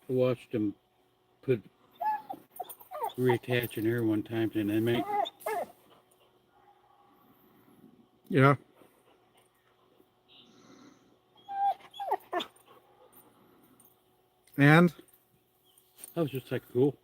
I watched them put reattach an ear one time, and they make Yeah. And I was just like, cool.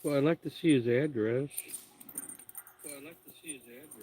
Well, I'd like to see his address. Well, I'd like to see his address.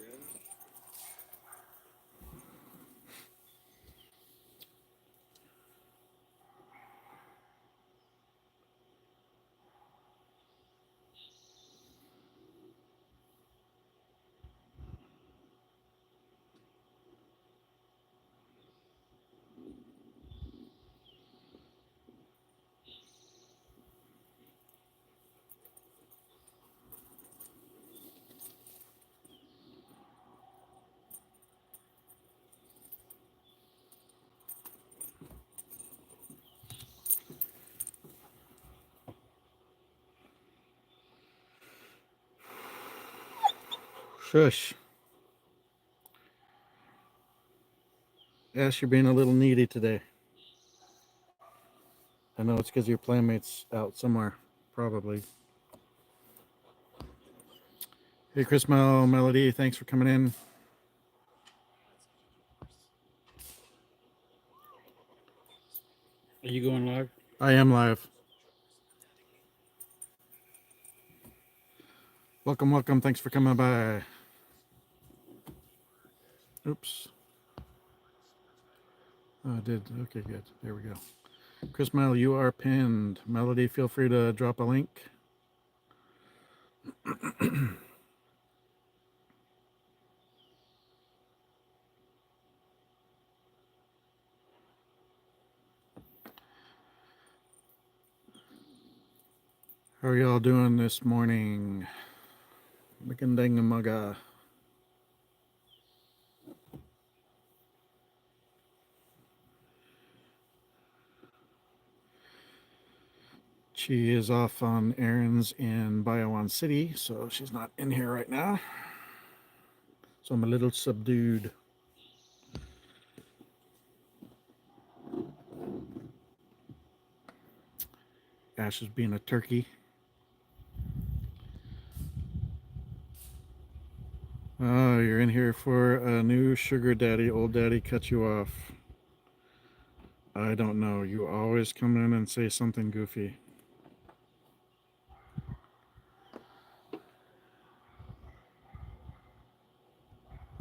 shush. Ash, you're being a little needy today. I know it's because your playmate's out somewhere, probably. Hey, Chris Melody, thanks for coming in. Are you going live? I am live. Welcome, welcome. Thanks for coming by. Oops. Oh, I did. Okay, good. There we go. Chris Mel, you are pinned. Melody, feel free to drop a link. How are y'all doing this morning? Mugga. She is off on errands in Biowan City, so she's not in here right now. So I'm a little subdued. Ash is being a turkey. Oh, you're in here for a new sugar daddy. Old daddy cut you off. I don't know. You always come in and say something goofy.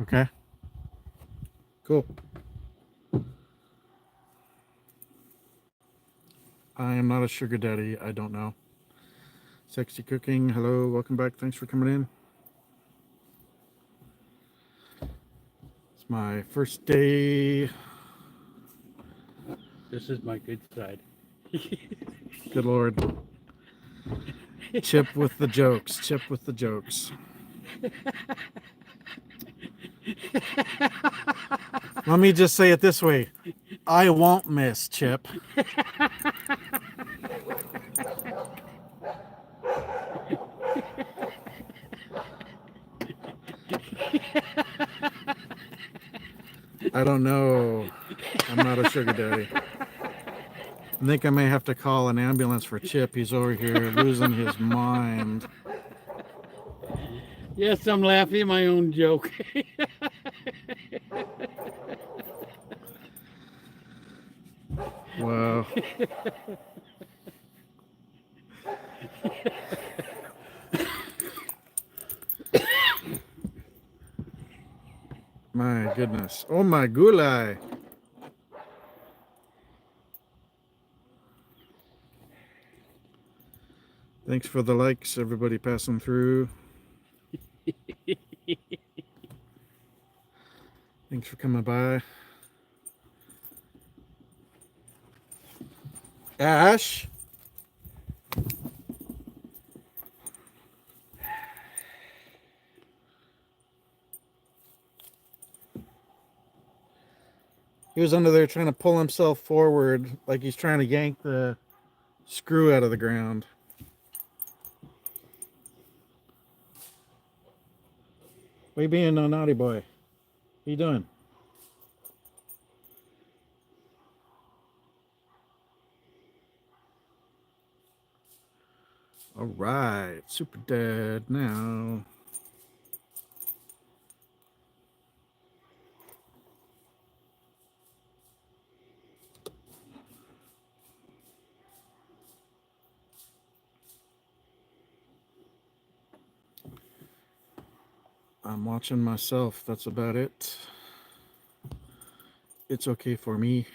Okay. Cool. I am not a sugar daddy. I don't know. Sexy cooking. Hello. Welcome back. Thanks for coming in. It's my first day. This is my good side. Good Lord. Chip with the jokes. Chip with the jokes. Let me just say it this way. I won't miss, Chip. I don't know. I'm not a sugar daddy. I think I may have to call an ambulance for Chip. He's over here losing his mind. Yes, I'm laughing at my own joke. Wow. My goodness. Oh my gulai. Thanks for the likes, everybody passing through. Thanks for coming by. Ash. He was under there trying to pull himself forward like he's trying to yank the screw out of the ground. What you being, no naughty boy? What you doing? All right, super dead now. I'm watching myself. That's about it. It's okay for me.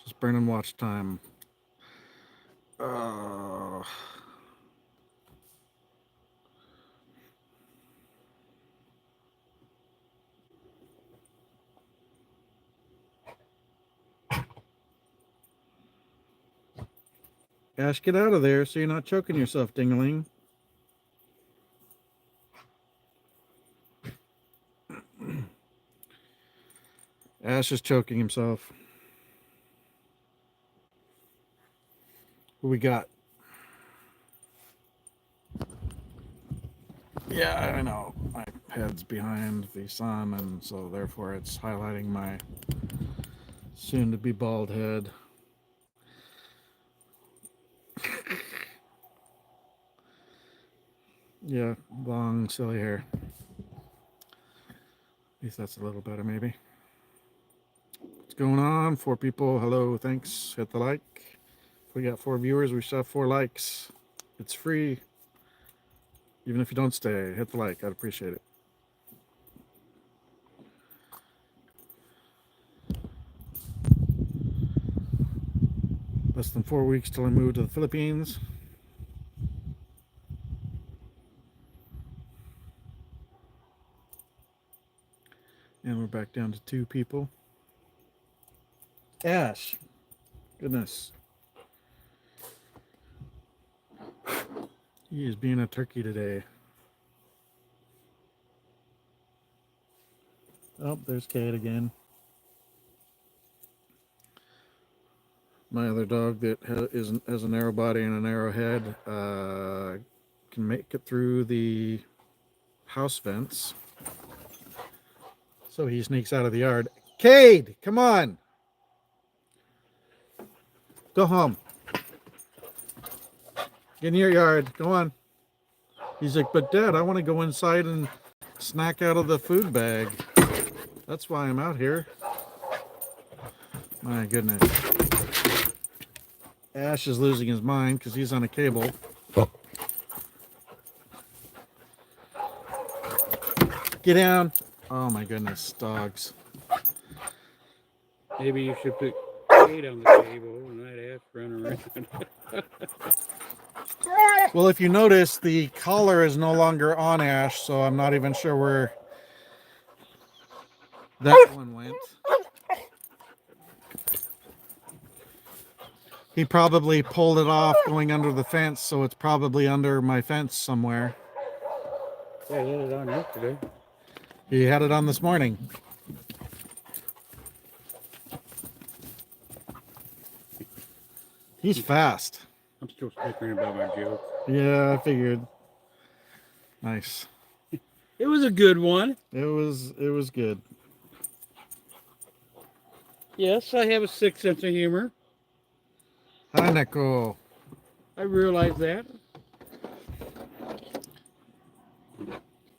Just burn and watch time. Ash, get out of there so you're not choking yourself, dingling. Ash is choking himself. Who we got? Yeah, I know. My head's behind the sun, and so therefore it's highlighting my soon-to-be bald head. Yeah, long, silly hair. At least that's a little better, maybe. What's going on? 4 people. Hello, thanks. Hit the like. If we got 4 viewers, we should have 4 likes. It's free. Even if you don't stay, hit the like. I'd appreciate it. Less than 4 weeks till I move to the Philippines. And we're back down to 2 people. Ash. Goodness. He is being a turkey today. Oh, there's Kate again. My other dog that has a narrow body and a narrow head can make it through the house fence. So he sneaks out of the yard. Cade, come on. Go home. Get in your yard. Go on. He's like, but Dad, I want to go inside and snack out of the food bag. That's why I'm out here. My goodness. Ash is losing his mind because he's on a cable. Get down. Oh my goodness, dogs. Maybe you should put Kate on the table and let Ash run around. Well, if you notice, the collar is no longer on Ash, so I'm not even sure where that one went. He probably pulled it off going under the fence, so it's probably under my fence somewhere. Yeah, he had it on yesterday. He had it on this morning. He's fast. I'm still snickering about my joke. Yeah, I figured. Nice. It was a good one. It was good. Yes, I have a sick sense of humor. Hi, Nicole. I realize that.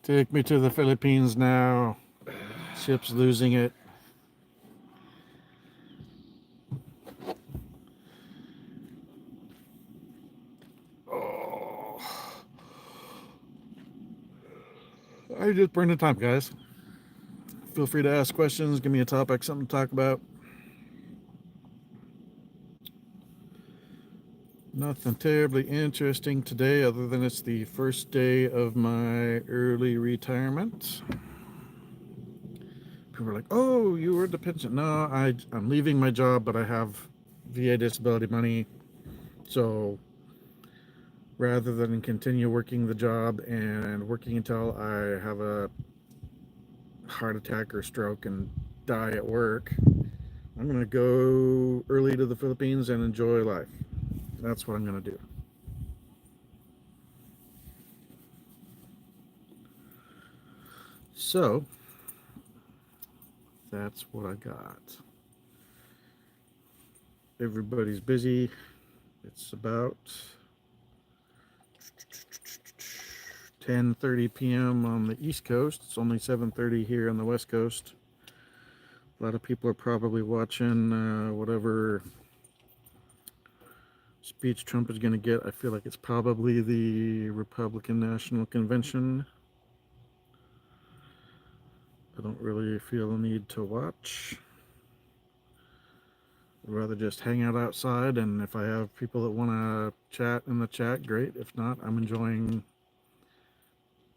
Take me to the Philippines now. Ship's losing it. Oh. I just burned the time, guys. Feel free to ask questions. Give me a topic, something to talk about. Nothing terribly interesting today other than it's the first day of my early retirement. People are like, oh, you were the pension. No, I'm leaving my job, but I have VA disability money. So rather than continue working the job and working until I have a heart attack or stroke and die at work, I'm going to go early to the Philippines and enjoy life. That's what I'm going to do. So that's what I got. Everybody's busy. It's about 10:30 p.m. on the East Coast. It's only 7:30 here on the West Coast. A lot of people are probably watching whatever speech Trump is going to get. I feel like it's probably the Republican National Convention. I don't really feel the need to watch. I'd rather just hang out outside, and if I have people that want to chat in the chat, great. If not, I'm enjoying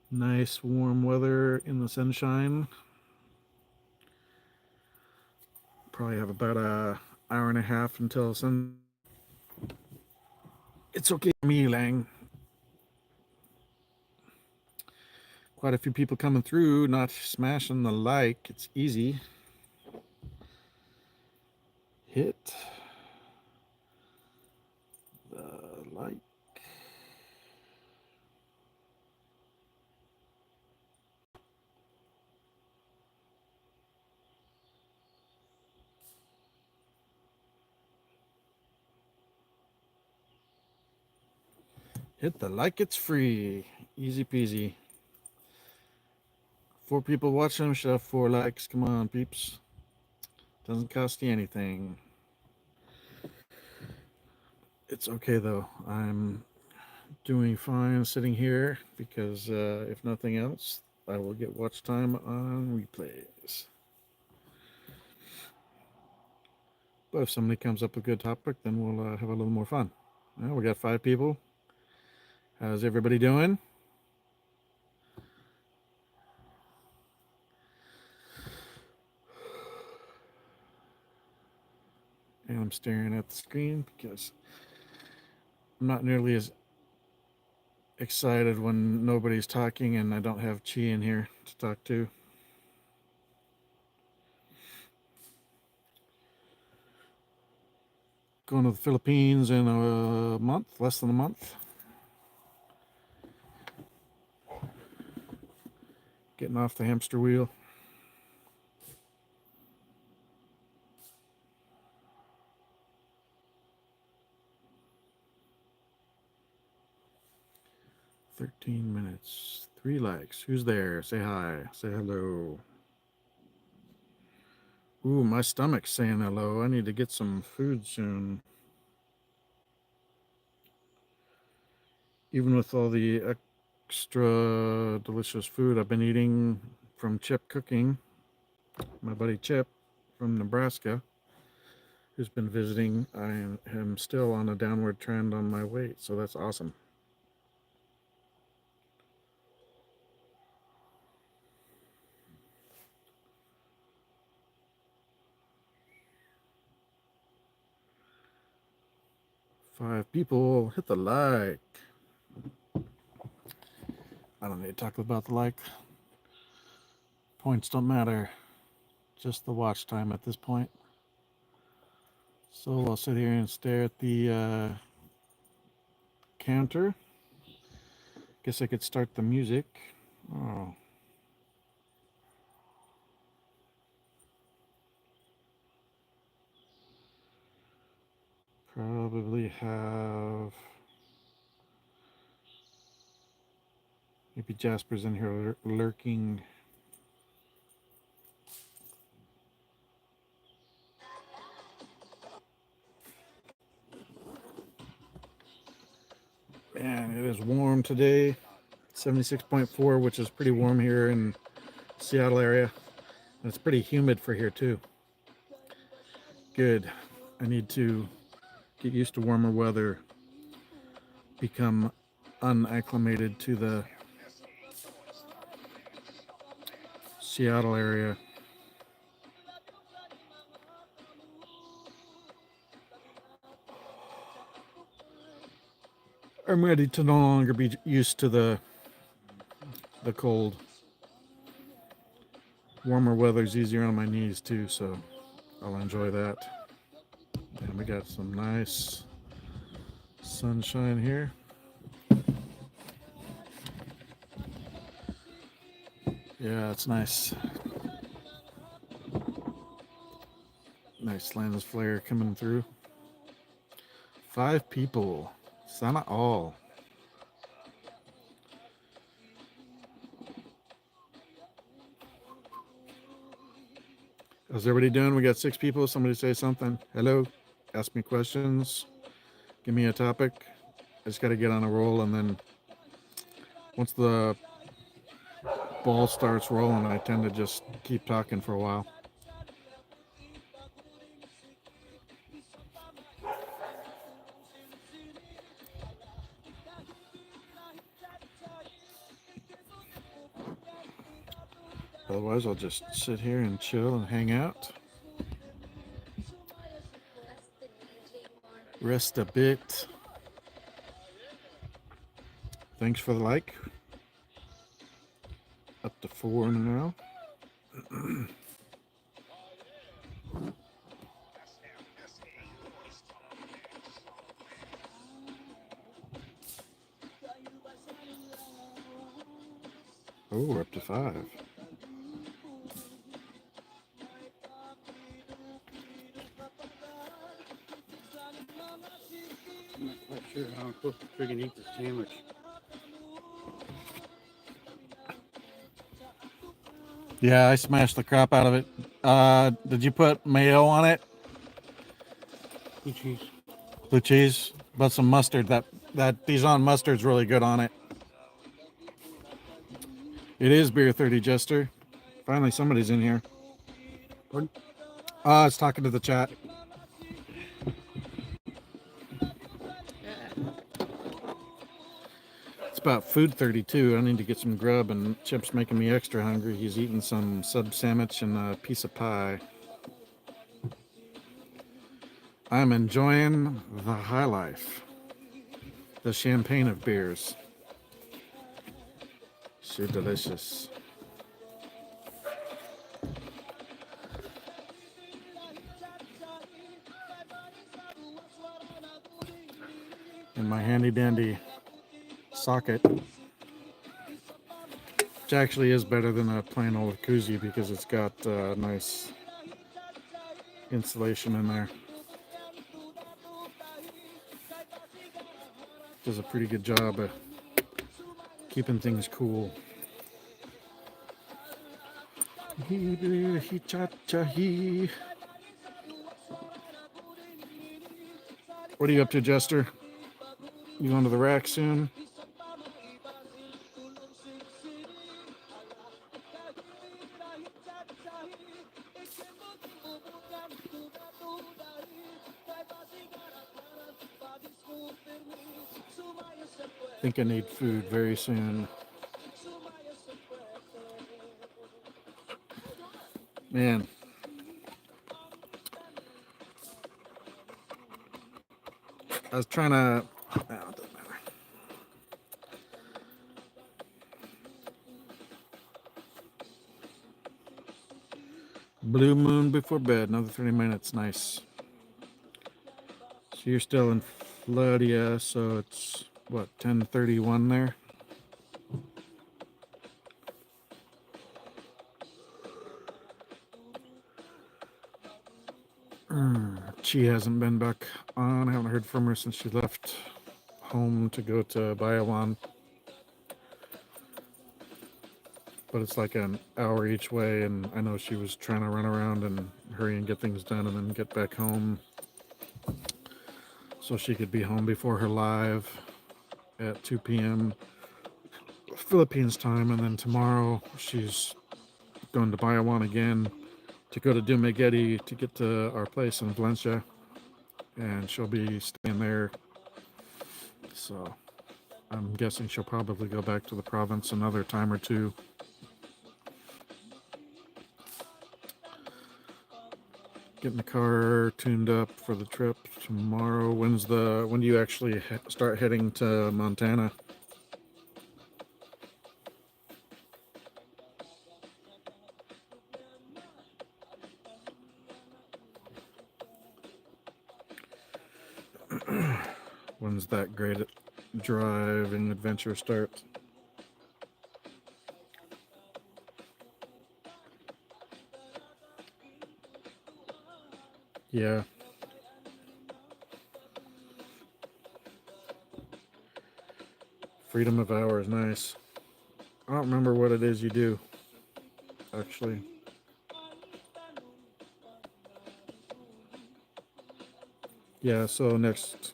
nice warm weather in the sunshine. Probably have about a hour and a half until sun. It's okay for me, Lang. Quite a few people coming through, not smashing the like. It's easy. Hit the like. Hit the like, it's free. Easy peasy. 4 people watching, should have 4 likes. Come on, peeps. Doesn't cost you anything. It's okay though. I'm doing fine sitting here because if nothing else, I will get watch time on replays. But if somebody comes up with a good topic, then we'll have a little more fun. Well, we got 5 people. How's everybody doing? And I'm staring at the screen because I'm not nearly as excited when nobody's talking and I don't have Chi in here to talk to. Going to the Philippines in a month, less than a month. Getting off the hamster wheel. "13 minutes, 3 likes. Who's there? Say hi. Say hello." Ooh, my stomach's saying hello. I need to get some food soon. Even with all the extra delicious food I've been eating from Chip Cooking, my buddy Chip from Nebraska, who's been visiting, I am still on a downward trend on my weight, so that's awesome. Five people, hit the like. I don't need to talk about the like. Points don't matter. Just the watch time at this point. So I'll sit here and stare at the counter. Guess I could start the music. Oh. Probably have... Maybe Jasper's in here lurking. Man, it is warm today. 76.4, which is pretty warm here in Seattle area. And it's pretty humid for here too. Good. I need to get used to warmer weather. Become unacclimated to the Seattle area. I'm ready to no longer be used to the cold. Warmer weather's easier on my knees too, so I'll enjoy that. And we got some nice sunshine here. Yeah, it's nice. Nice lens flare coming through. 5 people. Sana all. How's everybody doing? We got 6 people. Somebody say something. Hello. Ask me questions. Give me a topic. I just got to get on a roll, and then once the ball starts rolling, I tend to just keep talking for a while. Otherwise, I'll just sit here and chill and hang out. Rest a bit. Thanks for the like. Up to 4 now. Oh, we're up to 5. I'm not quite sure how I'm supposed to friggin' eat this sandwich. Yeah, I smashed the crap out of it. Did you put mayo on it? Blue cheese. Blue cheese, but some mustard. That Dijon mustard's really good on it. It is beer 30, Jester. Finally, somebody's in here. Pardon? I was talking to the chat. It's about food 32. I need to get some grub, and Chip's making me extra hungry. He's eating some sub sandwich and a piece of pie. I'm enjoying the high life. The champagne of beers. So delicious. In my handy dandy socket, which actually is better than a plain old koozie because it's got nice insulation in there. Does a pretty good job of keeping things cool. What are you up to, Jester? You going to the rack soon? I think I need food very soon. Man. I was trying to... Oh, it doesn't matter. Blue moon before bed. Another 30 minutes. Nice. So you're still in Florida, so it's, what, 10:31 there? She hasn't been back on. I haven't heard from her since she left home to go to Biowan. But it's like an hour each way, and I know she was trying to run around and hurry and get things done and then get back home so she could be home before her live at 2 p.m. Philippines time. And then tomorrow she's going to Biowan again to go to Dumaguete to get to our place in Valencia, and she'll be staying there. So I'm guessing she'll probably go back to the province another time or two. Getting the car tuned up for the trip tomorrow. When do you actually start heading to Montana? When's that great driving adventure start? Yeah. Freedom of hours, nice. I don't remember what it is you do, actually. Yeah, so next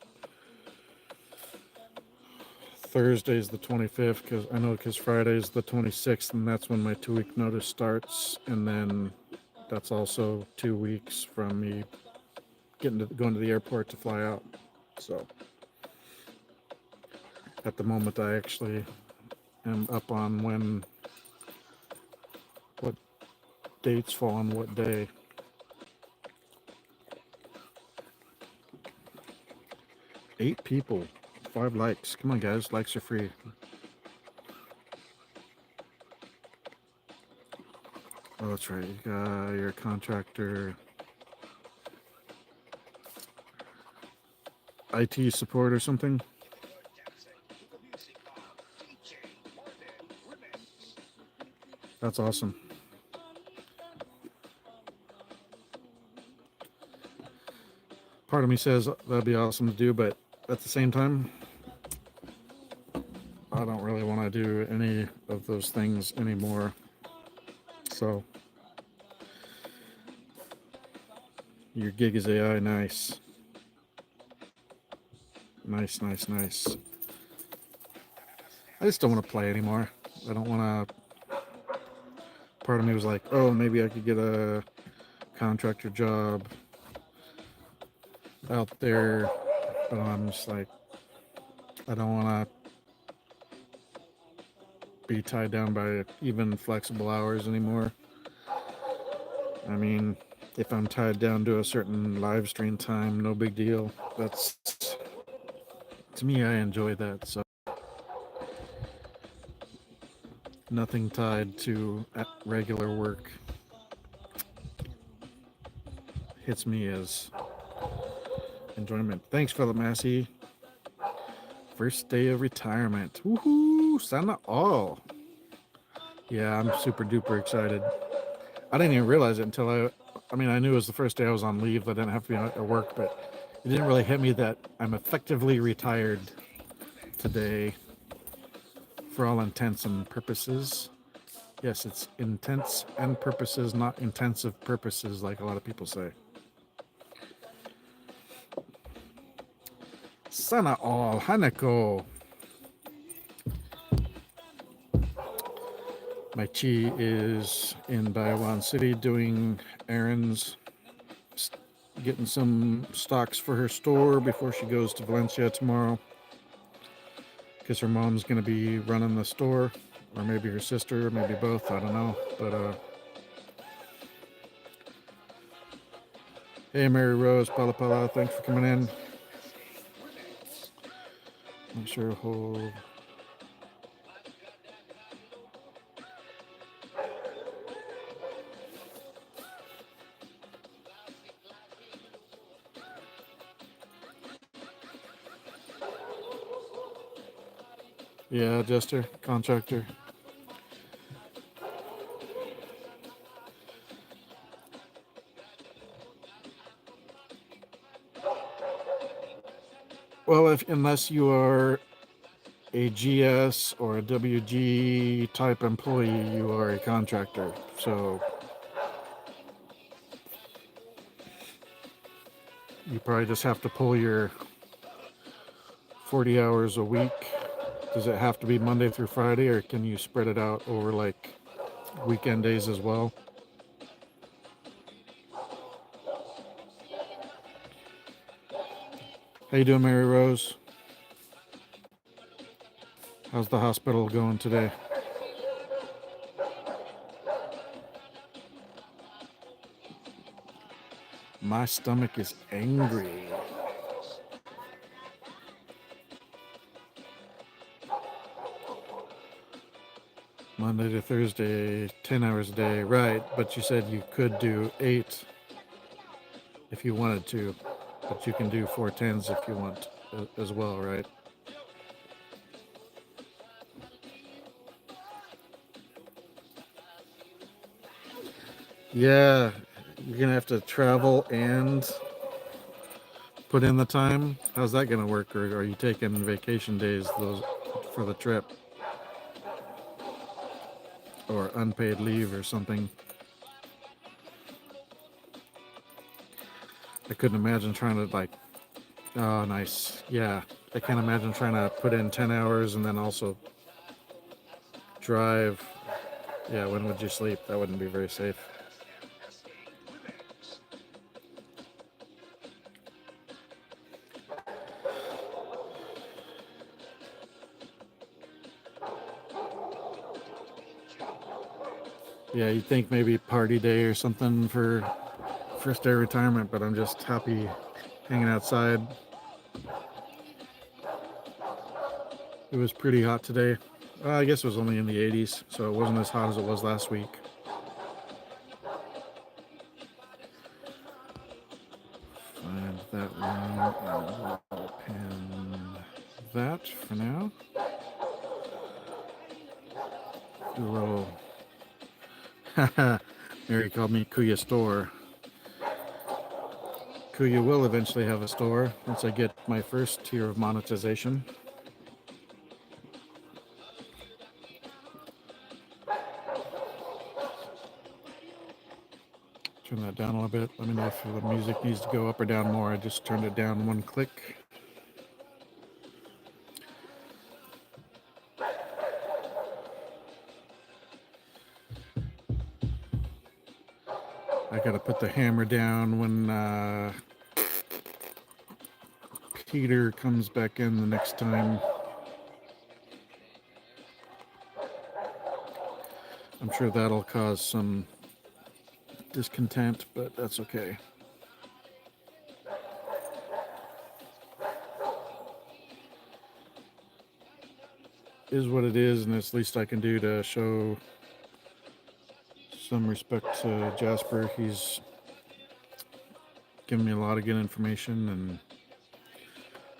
Thursday's the 25th, because Friday's the 26th, and that's when my 2-week notice starts, and then that's also 2 weeks from me going to the airport to fly out. So at the moment, I actually am up on what dates fall on what day. Eight people, 5 likes. Come on, guys, likes are free. Oh, that's right. You're a contractor. IT support or something. That's awesome. Part of me says that'd be awesome to do, but at the same time, I don't really want to do any of those things anymore. So your gig is AI, nice. Nice. I just don't want to play anymore. I don't want to. Part of me was like, oh, maybe I could get a contractor job out there, but I'm just like, I don't want to be tied down by even flexible hours anymore. I mean, if I'm tied down to a certain live stream time, no big deal. That's, to me, I enjoy that. So nothing tied to regular work hits me as enjoyment. Thanks, Philip Massey. First day of retirement. Woohoo! Sana all. Yeah, I'm super duper excited. I didn't even realize it until I mean, I knew it was the first day I was on leave. I didn't have to be at work, but it didn't really hit me that I'm effectively retired today for all intents and purposes. Yes, it's intents and purposes, not intensive purposes, like a lot of people say. Sana all, Hanako. My Chi is in Daiwan City doing errands, getting some stocks for her store before she goes to Valencia tomorrow. Because her mom's going to be running the store, or maybe her sister, maybe both, I don't know. But hey, Mary Rose, Pala, thanks for coming in. Not sure whole. Yeah, Jester, contractor. Well, unless you are a GS or a WG type employee, you are a contractor. So you probably just have to pull your 40 hours a week. Does it have to be Monday through Friday, or can you spread it out over like weekend days as well? How you doing, Mary Rose? How's the hospital going today? My stomach is angry. Monday to Thursday, 10 hours a day. Right, but you said you could do 8 if you wanted to. But you can do 4 10s if you want as well, right? Yeah, you're gonna have to travel and put in the time. How's that gonna work? Or are you taking vacation days those for the trip, or unpaid leave or something? I couldn't imagine trying to like. Oh, nice. Yeah, I can't imagine trying to put in 10 hours and then also drive. Yeah, when would you sleep? That wouldn't be very safe. Yeah, you'd think maybe party day or something for first day of retirement, but I'm just happy hanging outside. It was pretty hot today. I guess it was only in the 80s, so it wasn't as hot as it was last week. Find that one and we'll pin that for now. Do a little. Mary called me KuyaStorm. Kuya will eventually have a store once I get my first tier of monetization. Turn that down a little bit. Let me know if the music needs to go up or down more. I just turned it down one click. I gotta put the hammer down when Peter comes back in the next time. I'm sure that'll cause some discontent, but that's okay. Is what it is, and it's the least I can do to show some respect to Jasper. He's given me a lot of good information and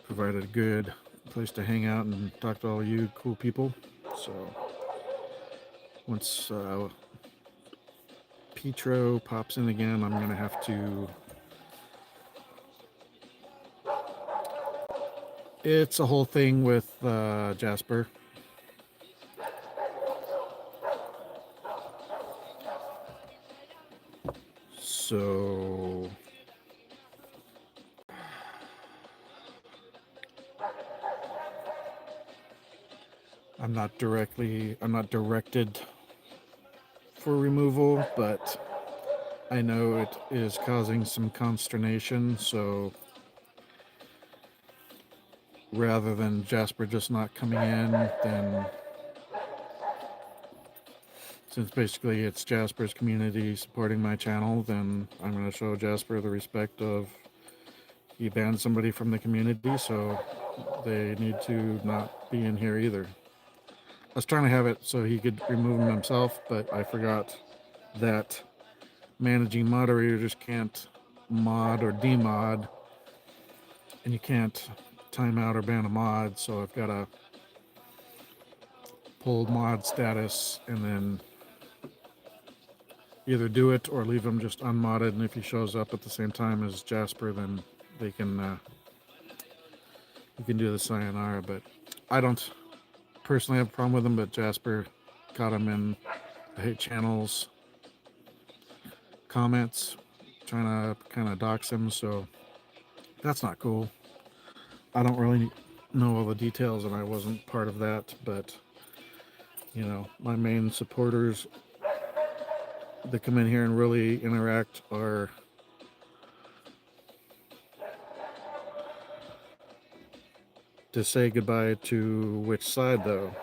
provided a good place to hang out and talk to all you cool people. So once Petro pops in again, I'm gonna have to. It's a whole thing with Jasper. So I'm not directed for removal, but I know it is causing some consternation. So rather than Jasper just not coming in, then since basically it's Jasper's community supporting my channel, then I'm going to show Jasper the respect of he banned somebody from the community, so they need to not be in here either. I was trying to have it so he could remove him himself, but I forgot that managing moderator just can't mod or demod, and you can't time out or ban a mod, so I've got to pull mod status and then either do it or leave him just unmodded, and if he shows up at the same time as Jasper, then they can you can do the sayonara. But I don't personally have a problem with him, but Jasper got him in the hate channels comments trying to kind of dox him, so that's not cool. I don't really know all the details and I wasn't part of that, but you know, my main supporters that come in here and really interact are to say goodbye to which side though.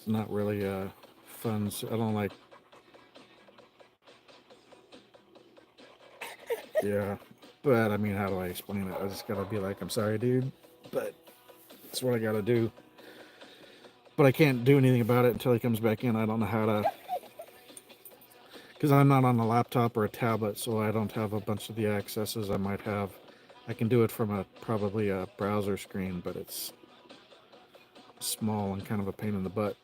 not really fun. I don't like. Yeah, but I mean, how do I explain it? I just gotta be like, I'm sorry, dude, but it's what I gotta do. But I can't do anything about it until he comes back in. I don't know how to, because I'm not on a laptop or a tablet, so I don't have a bunch of the accesses I might have. I can do it from probably a browser screen, but it's small and kind of a pain in the butt.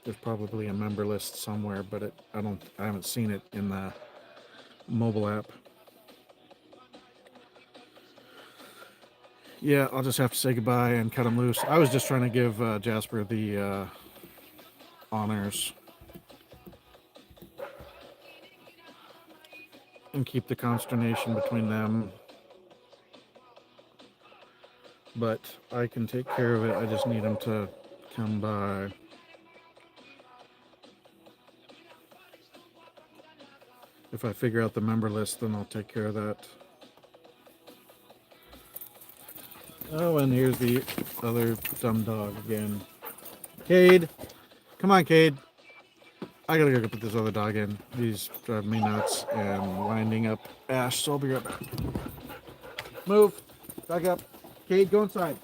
There's probably a member list somewhere, but I haven't seen it in the mobile app. Yeah, I'll just have to say goodbye and cut him loose. I was just trying to give Jasper the honors and keep the consternation between them. But I can take care of it. I just need him to come by. If I figure out the member list, then I'll take care of that. Oh, and here's the other dumb dog again. Cade! Come on, Cade. I gotta go put this other dog in. He's driving me nuts and winding up Ash, so I'll be right back. Move! Back up. Cade, go inside.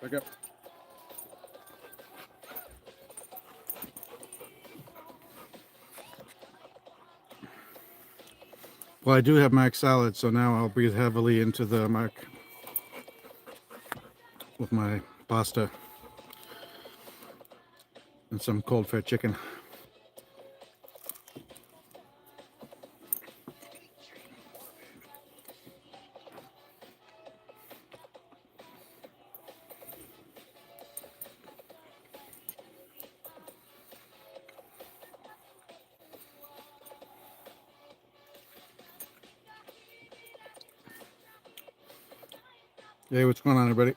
Back up. Well, I do have mac salad, so now I'll breathe heavily into the mac with my pasta and some cold fed chicken. Hey, what's going on, everybody?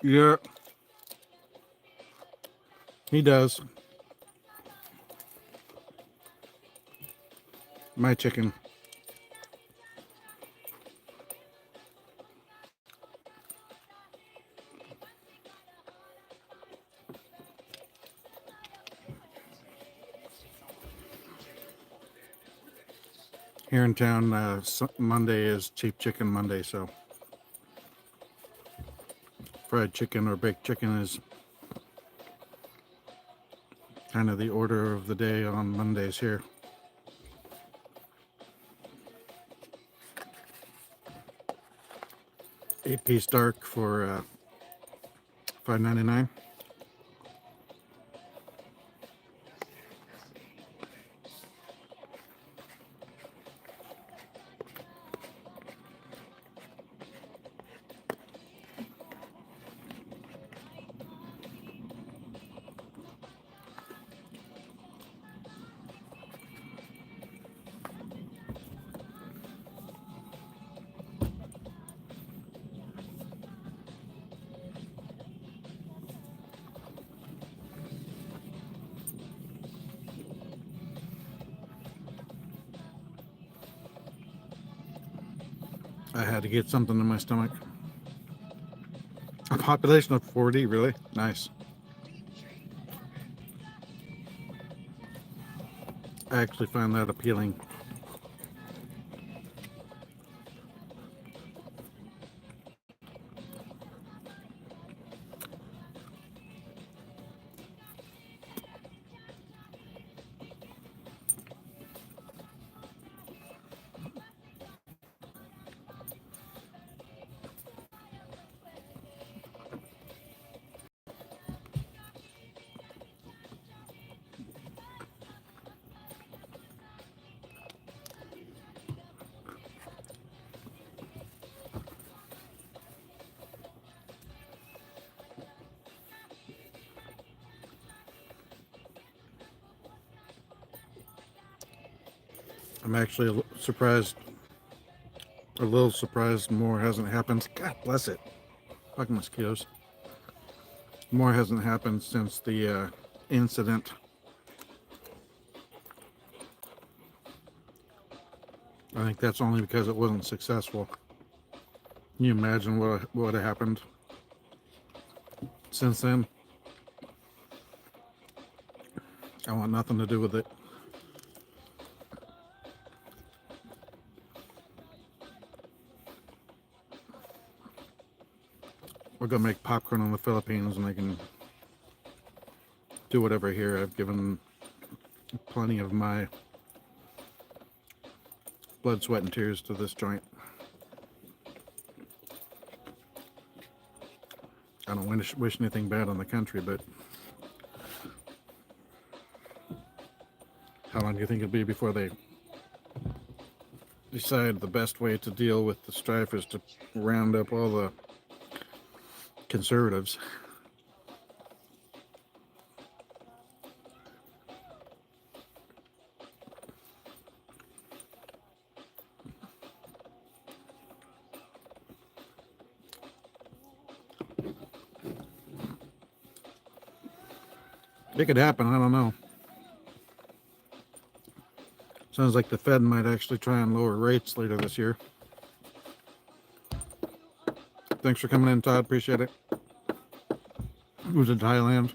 Yeah, he does. My chicken. Here in town, Monday is cheap chicken Monday, so fried chicken or baked chicken is kind of the order of the day on Mondays here. 8-piece dark for $5.99. I had to get something in my stomach. A population of 40, really? Nice. I actually find that appealing. I'm actually surprised, a little surprised more hasn't happened. God bless it. Fucking mosquitoes. More hasn't happened since the incident. I think that's only because it wasn't successful. Can you imagine what would have happened since then? I want nothing to do with it. We're gonna make popcorn in the Philippines and they can do whatever here. I've given plenty of my blood, sweat, and tears to this joint. I don't wish anything bad on the country, but how long do you think it'll be before they decide the best way to deal with the strife is to round up all the conservatives? It could happen, I don't know. Sounds like the Fed might actually try and lower rates later this year. Thanks for coming in, Todd. Appreciate it. Who's in Thailand?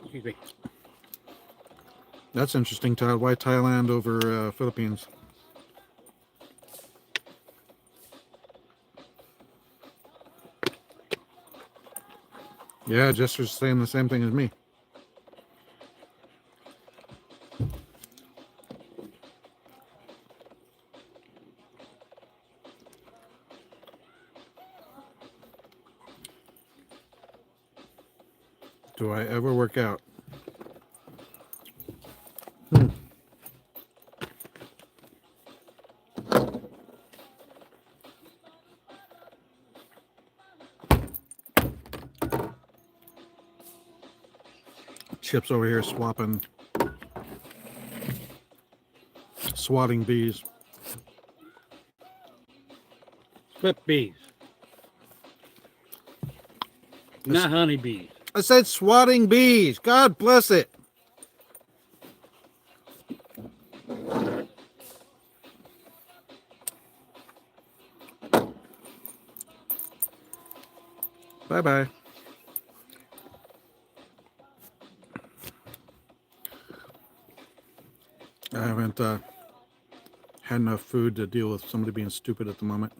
Excuse me. That's interesting, Todd. Why Thailand over Philippines? Yeah, Jester's saying the same thing as me. Do I ever work out? Chip's over here swatting bees. Flip bees. Not honeybees. I said swatting bees. God bless it. Bye-bye. I haven't had enough food to deal with somebody being stupid at the moment.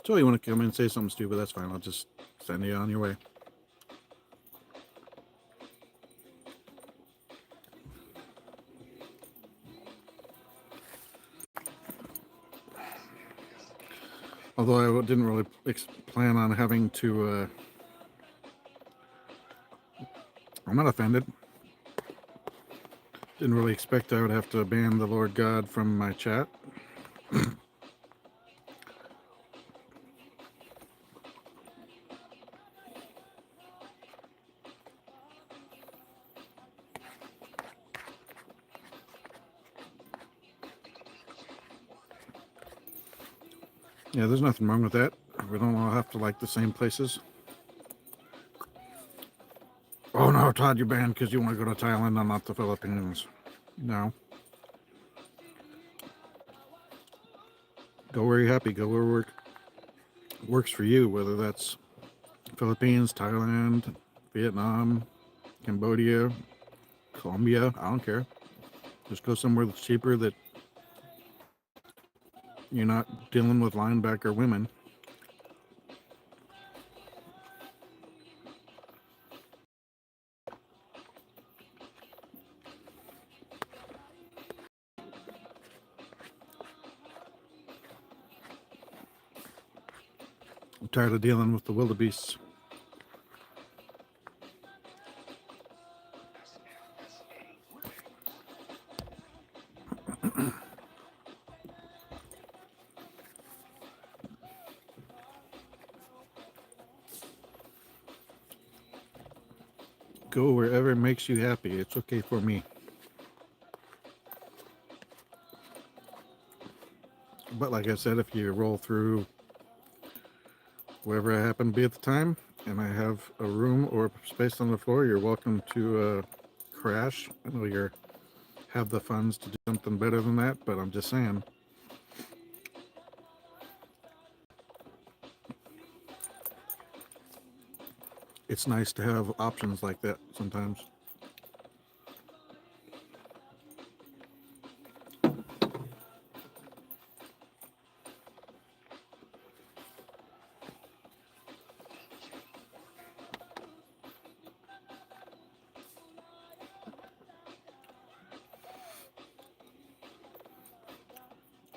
So you want to come in and say something stupid, that's fine. I'll just send you on your way. Although I didn't really plan on having to... I'm not offended. Didn't really expect I would have to ban the Lord God from my chat. Yeah, there's nothing wrong with that. We don't all have to like the same places. Oh no, Todd, you're banned because you want to go to Thailand and not the Philippines. No. Go where you're happy. Go where works for you, whether that's Philippines, Thailand, Vietnam, Cambodia, Colombia. I don't care. Just go somewhere that's cheaper, that you're not dealing with linebacker women. I'm tired of dealing with the wildebeests. Go wherever makes you happy. It's okay for me. But like I said, if you roll through wherever I happen to be at the time, and I have a room or space on the floor, you're welcome to crash. I know you're have the funds to do something better than that, but I'm just saying. It's nice to have options like that sometimes.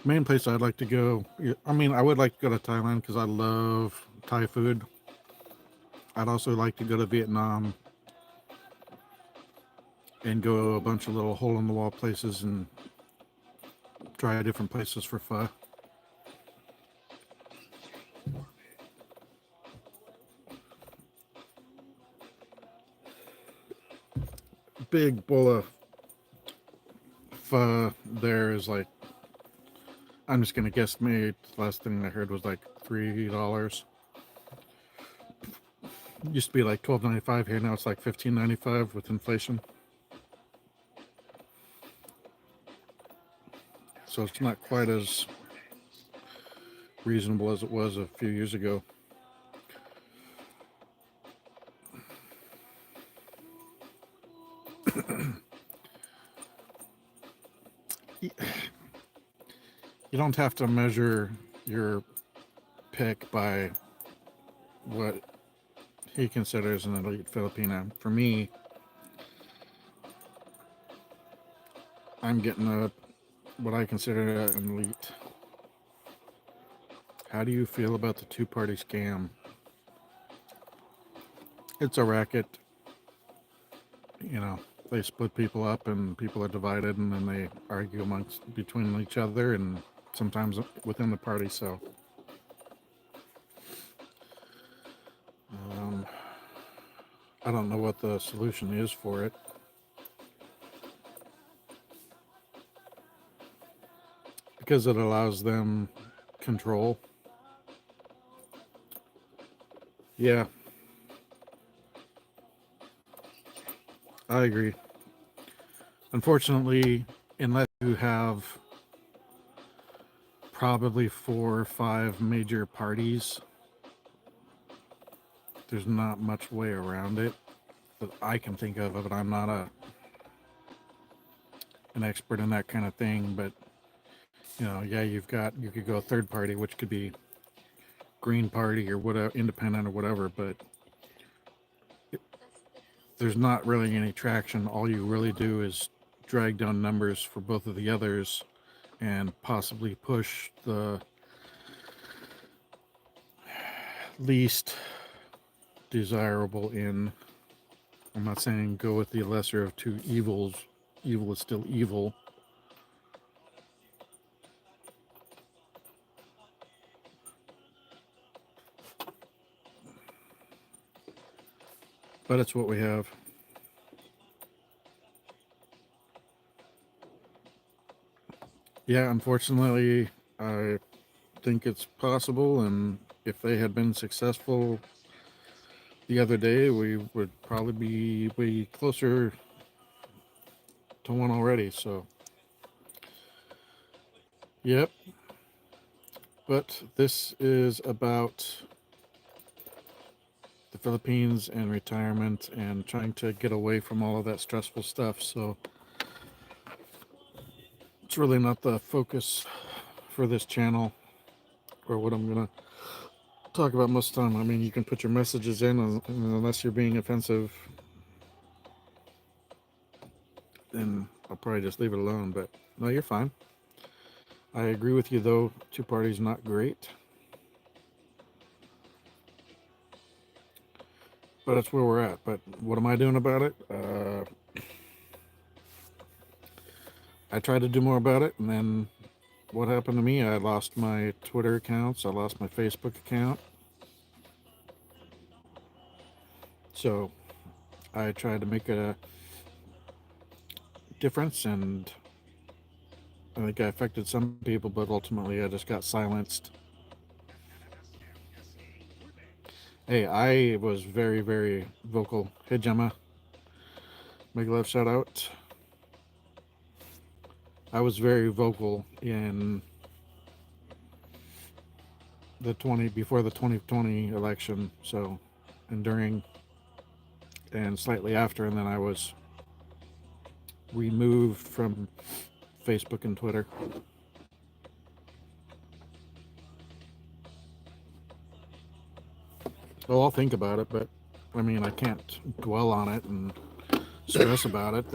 Main place I'd like to go, I mean, I would like to go to Thailand because I love Thai food. I'd also like to go to Vietnam and go a bunch of little hole in the wall places and try different places for pho. Big bowl of pho there is like, I'm just gonna guess, maybe the last thing I heard was like $3. Used to be like $12.95 here, now it's like $15.95 with inflation. So it's not quite as reasonable as it was a few years ago. You don't have to measure your pick by what he considers an elite Filipino. For me, I'm getting what I consider an elite. How do you feel about the two-party scam? It's a racket. You know, they split people up and people are divided, and then they argue between each other and sometimes within the party. So I don't know what the solution is for it. Because it allows them control. Yeah, I agree. Unfortunately, unless you have probably 4 or 5 major parties, there's not much way around it that I can think of. But I'm not an expert in that kind of thing. But yeah, you could go third party, which could be Green Party or whatever, independent or whatever. But there's not really any traction. All you really do is drag down numbers for both of the others and possibly push the least desirable in. I'm not saying go with the lesser of two evils. Evil is still evil. But it's what we have. Yeah, unfortunately, I think it's possible, and if they had been successful the other day, we would probably be way closer to one already. So, yep. But this is about the Philippines and retirement and trying to get away from all of that stressful stuff. So it's really not the focus for this channel or what I'm gonna talk about most of the time. I mean, you can put your messages in, and unless you're being offensive, then I'll probably just leave it alone. But no, you're fine. I agree with you, though. Two parties not great, but that's where we're at. But what am I doing about it? I tried to do more about it, and then what happened to me? I lost my Twitter accounts. I lost my Facebook account. So I tried to make a difference, and I think I affected some people, but ultimately I just got silenced. Hey, I was very, very vocal. Hey, Gemma. Big love shout out. I was very vocal in before the 2020 election, so, and during and slightly after, and then I was removed from Facebook and Twitter. Well, I'll think about it, but I mean, I can't dwell on it and stress about it.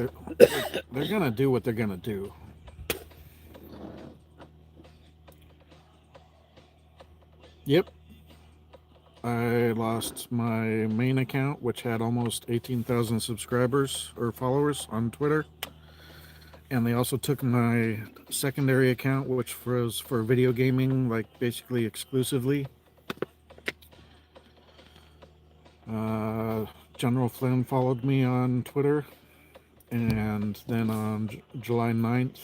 They're gonna do what they're gonna do. Yep, I lost my main account, which had almost 18,000 subscribers or followers on Twitter. And they also took my secondary account, which was for video gaming, like basically exclusively. General Flynn followed me on Twitter. And then on July 9th,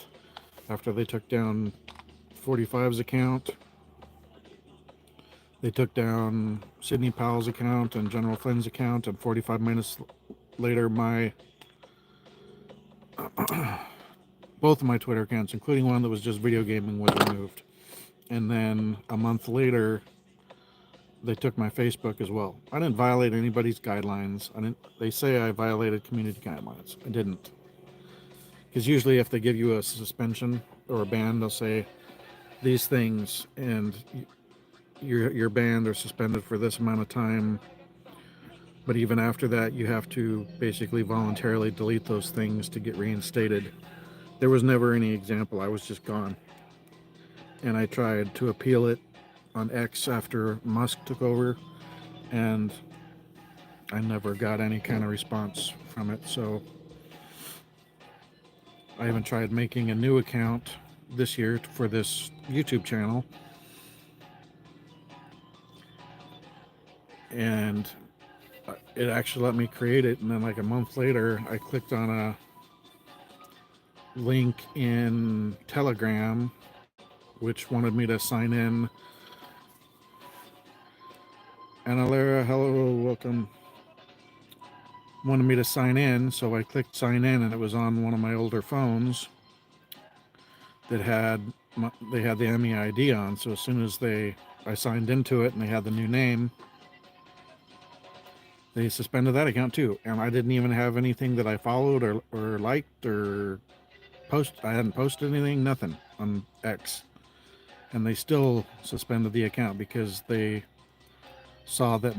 after they took down 45's account, they took down Sidney Powell's account and General Flynn's account, and 45 minutes later, both of my Twitter accounts, including one that was just video gaming, was removed. And then a month later, they took my Facebook as well. I didn't violate anybody's guidelines. They say I violated community guidelines. I didn't. Because usually if they give you a suspension or a ban, they'll say these things, and you're banned or suspended for this amount of time. But even after that, you have to basically voluntarily delete those things to get reinstated. There was never any example. I was just gone. And I tried to appeal it on X after Musk took over, and I never got any kind of response from it. So I even tried making a new account this year for this YouTube channel, and it actually let me create it. And then like a month later, I clicked on a link in Telegram which wanted me to sign in. Analera, hello, welcome. Wanted me to sign in, so I clicked sign in, and it was on one of my older phones that they had the MEID on. So as soon as I signed into it and they had the new name, they suspended that account too. And I didn't even have anything that I followed or liked or I hadn't posted anything, nothing on X. And they still suspended the account because they saw that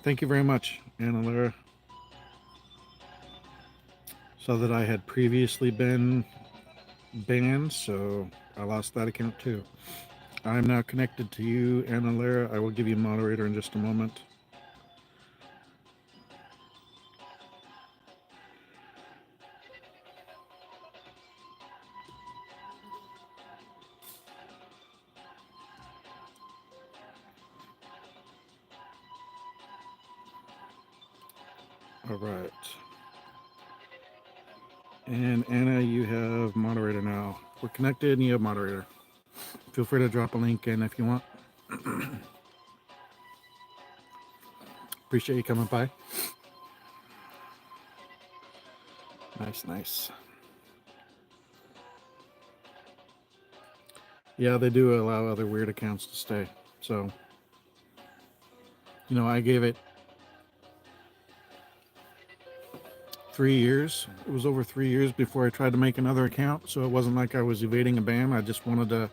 thank you very much, Anna Lara, saw that I had previously been banned, so I lost that account too. I'm now connected to you, Anna Lara. I will give you a moderator in just a moment. All right. And Anna, you have moderator now. We're connected and you have moderator. Feel free to drop a link in if you want. Appreciate you coming by. Nice, nice. Yeah, they do allow other weird accounts to stay. So, I gave it 3 years. It was over 3 years before I tried to make another account. So it wasn't like I was evading a ban. I just wanted to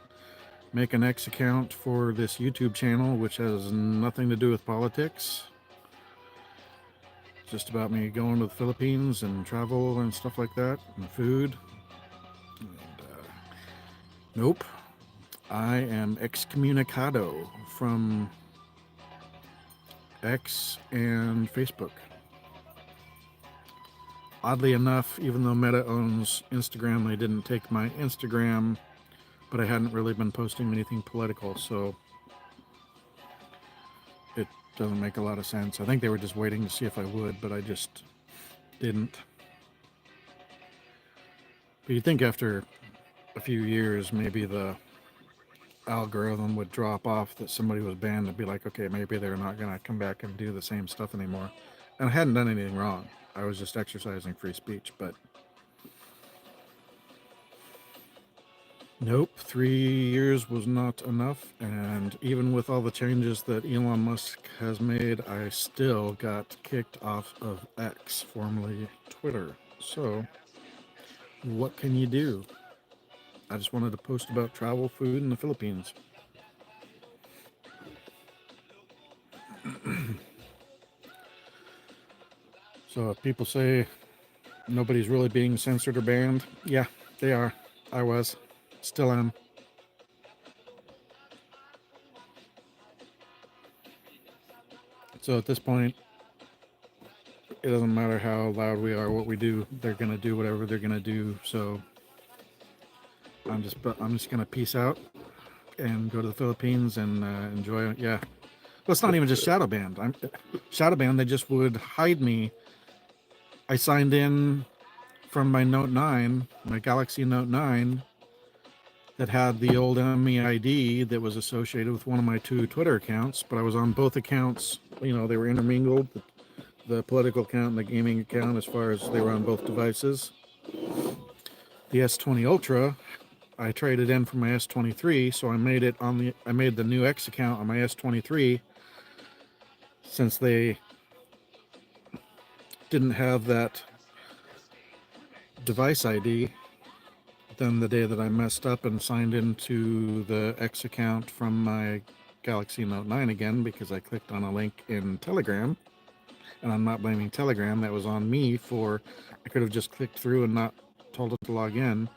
make an X account for this YouTube channel, which has nothing to do with politics. It's just about me going to the Philippines and travel and stuff like that, and food. And, nope. I am excommunicado from X and Facebook. Oddly enough, even though Meta owns Instagram, they didn't take my Instagram, but I hadn't really been posting anything political, so it doesn't make a lot of sense. I think they were just waiting to see if I would, but I just didn't. But you'd think after a few years, maybe the algorithm would drop off that somebody was banned and be like, okay, maybe they're not going to come back and do the same stuff anymore. And I hadn't done anything wrong. I was just exercising free speech, but nope, 3 years was not enough. And even with all the changes that Elon Musk has made, I still got kicked off of X, formerly Twitter. So what can you do? I just wanted to post about travel, food in the Philippines. So if people say nobody's really being censored or banned, yeah, they are. I was. Still am. So at this point, it doesn't matter how loud we are, what we do, they're going to do whatever they're going to do. So I'm just going to peace out and go to the Philippines and enjoy it. Yeah. Well, it's not even just shadow banned. Shadow banned. They just would hide me. I signed in from my Note 9, my Galaxy Note 9, that had the old enemy ID that was associated with one of my 2 Twitter accounts, but I was on both accounts. You know, they were intermingled, the political account and the gaming account, as far as they were on both devices. The S20 Ultra, I traded in for my S23, so I made the new X account on my S23, since they didn't have that device ID. Then the day that I messed up and signed into the X account from my Galaxy Note 9 again, because I clicked on a link in Telegram, and I'm not blaming Telegram, that was on me I could have just clicked through and not told it to log in.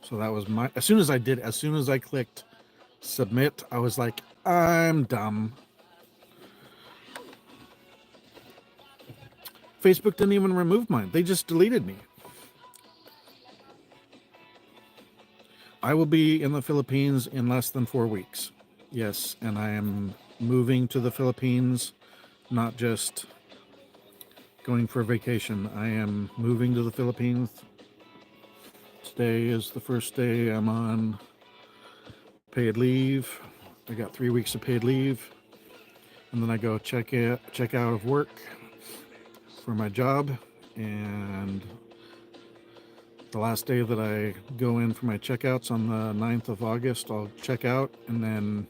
So that was as soon as I clicked submit, I was like, I'm dumb. Facebook didn't even remove mine. They just deleted me. I will be in the Philippines in less than 4 weeks. Yes, and I am moving to the Philippines, not just going for a vacation. I am moving to the Philippines. Today is the first day I'm on paid leave. I got 3 weeks of paid leave, and then I go check out of work for my job, and the last day that I go in for my checkouts on the 9th of August, I'll check out and then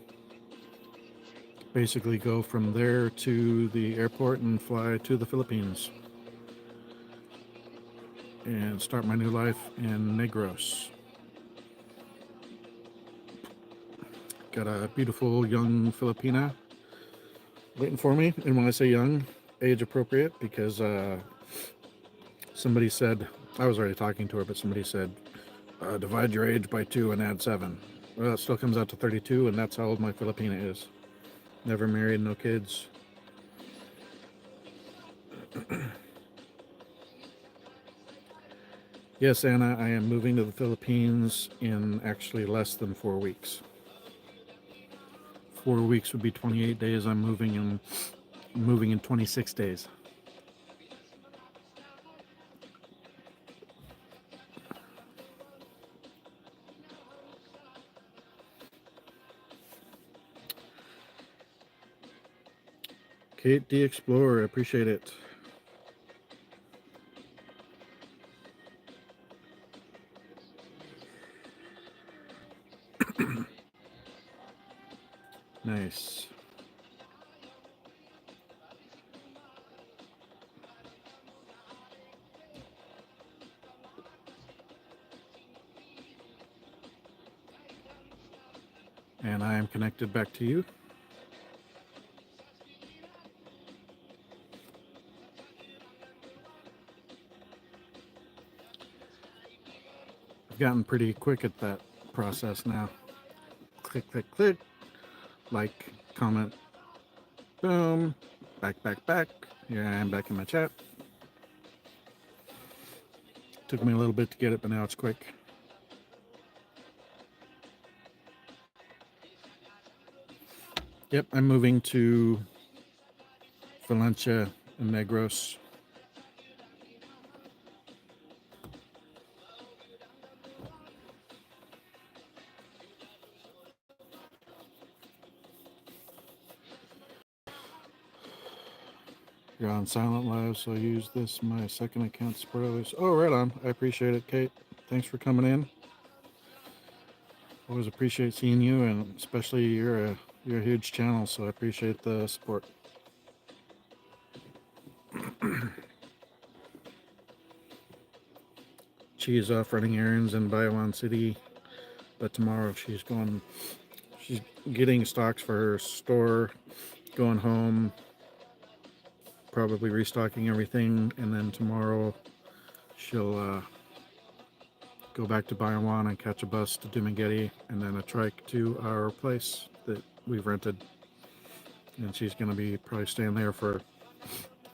basically go from there to the airport and fly to the Philippines and start my new life in Negros. Got a beautiful young Filipina waiting for me, and when I say young, age appropriate, because somebody said, I was already talking to her, but somebody said, divide your age by 2 and add 7. Well, it still comes out to 32, and that's how old my Filipina is. Never married, no kids. Yes, Anna, I am moving to the Philippines in actually less than 4 weeks. 4 weeks would be 28 days. I'm moving in 26 days. Kate the Explorer, appreciate it. Nice. And I am connected back to you. I've gotten pretty quick at that process now. Click, click, click. Like, comment, boom. Back, back, back. Here I am back in my chat. Took me a little bit to get it, but now it's quick. Yep, I'm moving to Valencia and Negros. You're on Silent Live, so I use this my second account to support others. Oh, right on. I appreciate it, Kate. Thanks for coming in. Always appreciate seeing you, and especially you're a huge channel, so I appreciate the support. She is off running errands in Baiwan City, but tomorrow she's getting stocks for her store, going home, probably restocking everything, and then tomorrow she'll go back to Baiwan and catch a bus to Dumaguete, and then a trike to our place that we've rented. And she's going to be probably staying there for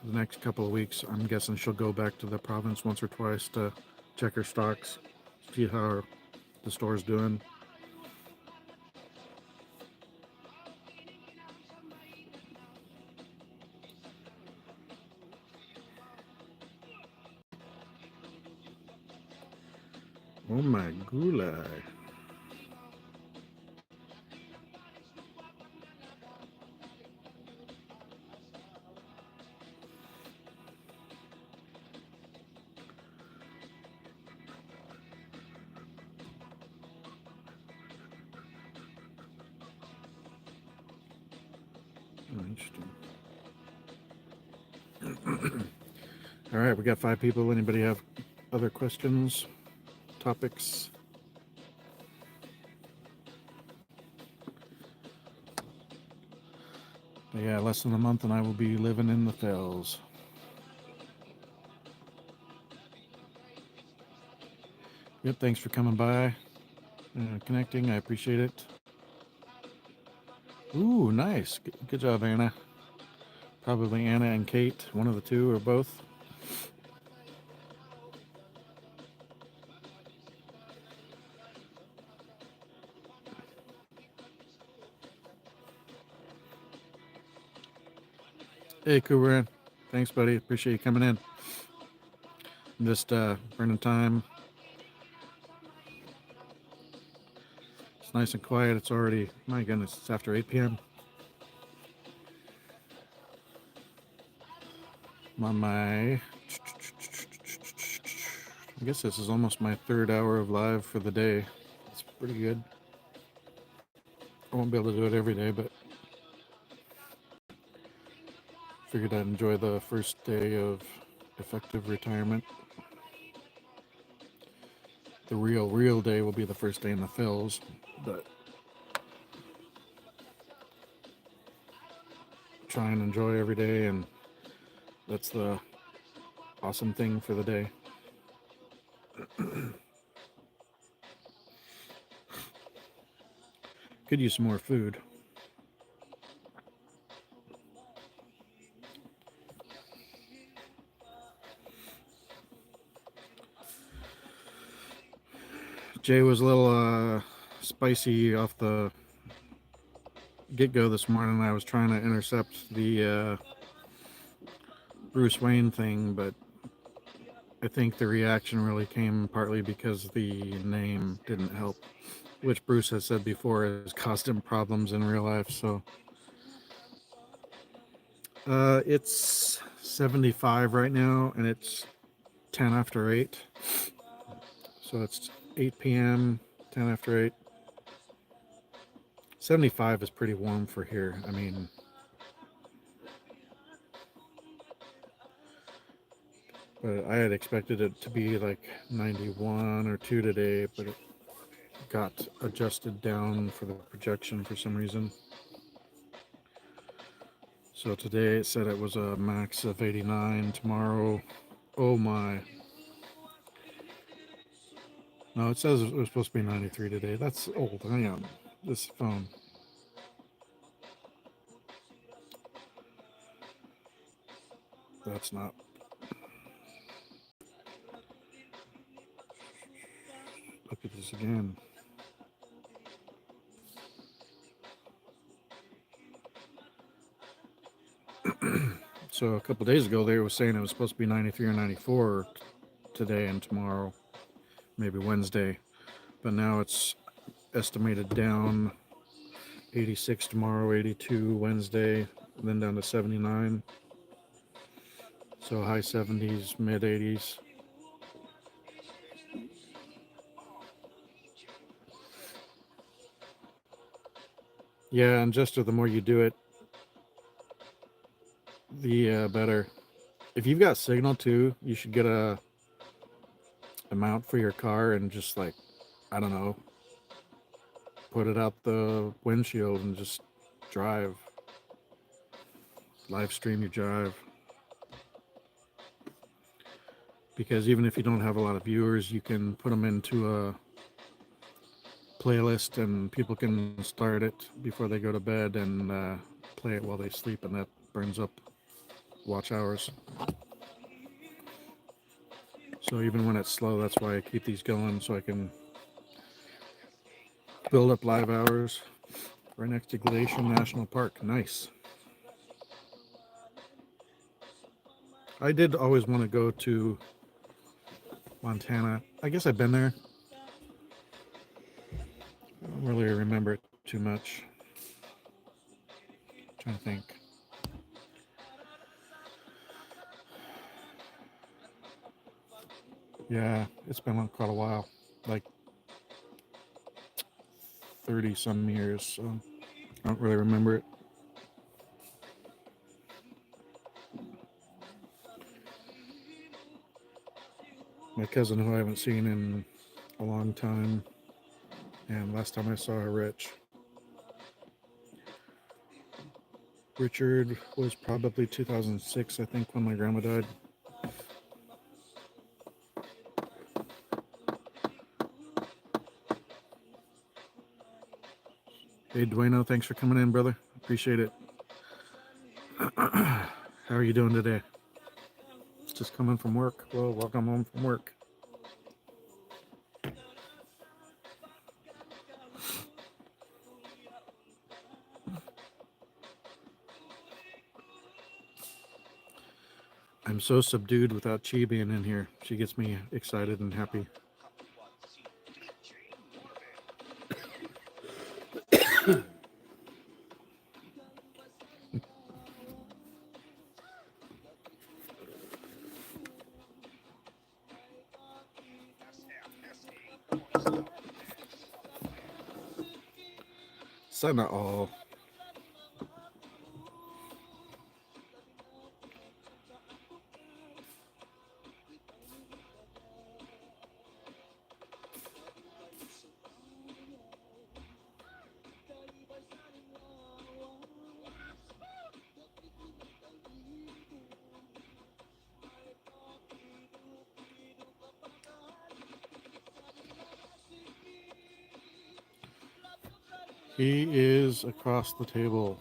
the next couple of weeks. I'm guessing she'll go back to the province once or twice to check her stocks, see how the store's doing. Oh my gulai. Interesting. All right, we got 5 people. Anybody have other questions, topics? But yeah, less than a month and I will be living in the Fells. Yep, thanks for coming by and connecting. I appreciate it. Ooh, nice. Good job, Anna. Probably Anna and Kate, one of the two or both. Hey, Kuberin. Thanks, buddy. Appreciate you coming in. Just burning time. It's nice and quiet. It's already, my goodness, it's after 8 p.m. I'm on my, I guess this is almost my 3rd hour of live for the day. It's pretty good. I won't be able to do it every day, but figured I'd enjoy the first day of effective retirement. The real day will be the first day in the Fells, but try and enjoy every day, and that's the awesome thing for the day. Could use some more food. Jay was a little spicy off the get-go this morning. I was trying to intercept the Bruce Wayne thing, but I think the reaction really came partly because the name didn't help, which Bruce has said before has caused him problems in real life. So it's 75 right now, and it's 10 after 8. So it's 8 p.m., 10 after 8. 75 is pretty warm for here. I mean, but I had expected it to be like 91 or 2 today, but it got adjusted down for the projection for some reason. So today it said it was a max of 89. Tomorrow, oh my. No, it says it was supposed to be 93 today. That's old. Hang on. This phone. That's not. Look at this again. So a couple days ago, they were saying it was supposed to be 93 or 94 today and tomorrow, maybe Wednesday. But now it's estimated down 86 tomorrow, 82 Wednesday, then down to 79. So high 70s, mid 80s. Yeah, and Jester, the more you do it, the better. If you've got signal too, you should get a mount for your car and just like, I don't know, put it out the windshield and just drive. Live stream your drive. Because even if you don't have a lot of viewers, you can put them into a playlist and people can start it before they go to bed and play it while they sleep, and that burns up watch hours. So even when it's slow, that's why I keep these going, so I can build up live hours. Right next to Glacier National Park. Nice. I did always want to go to Montana. I guess I've been there. I don't really remember it too much. I'm trying to think. Yeah, it's been quite a while. Like 30 some years, so I don't really remember it. My cousin, who I haven't seen in a long time, and last time I saw her, Richard was probably 2006, I think, when my grandma died. Hey, Dueno, thanks for coming in, brother. Appreciate it. How are you doing today? Just coming from work. Well, welcome home from work. I'm so subdued without Chi being in here. She gets me excited and happy. Sana all. He is across the table.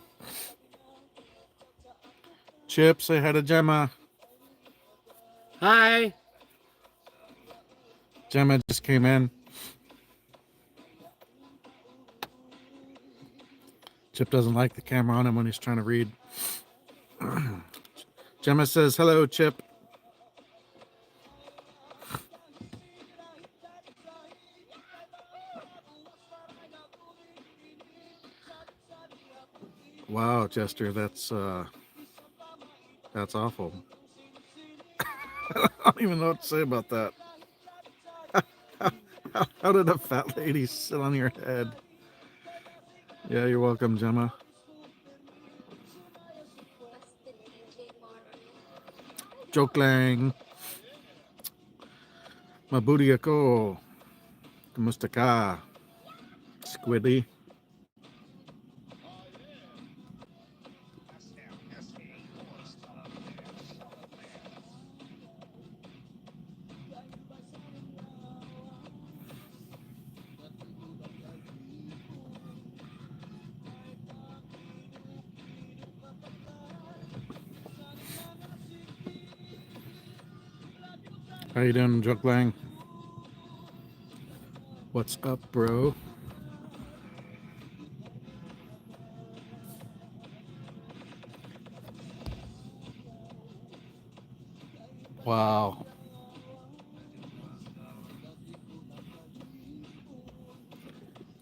Chip, say hi to Gemma. Hi. Gemma just came in. Chip doesn't like the camera on him when he's trying to read. Gemma says, hello, Chip. Wow, Jester, that's awful. I don't even know what to say about that. How did a fat lady sit on your head? Yeah, you're welcome, Gemma. Joke lang. Mabuti ako. Kumusta ka? Squiddy. How you doing, Joke lang? What's up, bro? Wow.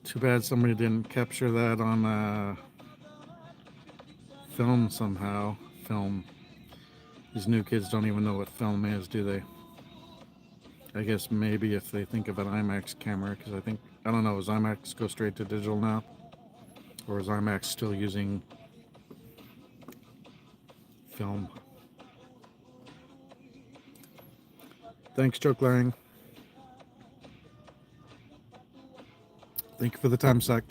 Too bad somebody didn't capture that on film somehow. Film. These new kids don't even know what film is, do they? I guess maybe if they think of an IMAX camera, because I don't know, does IMAX go straight to digital now? Or is IMAX still using film? Thanks, Joke Lang. Thank you for the time suck.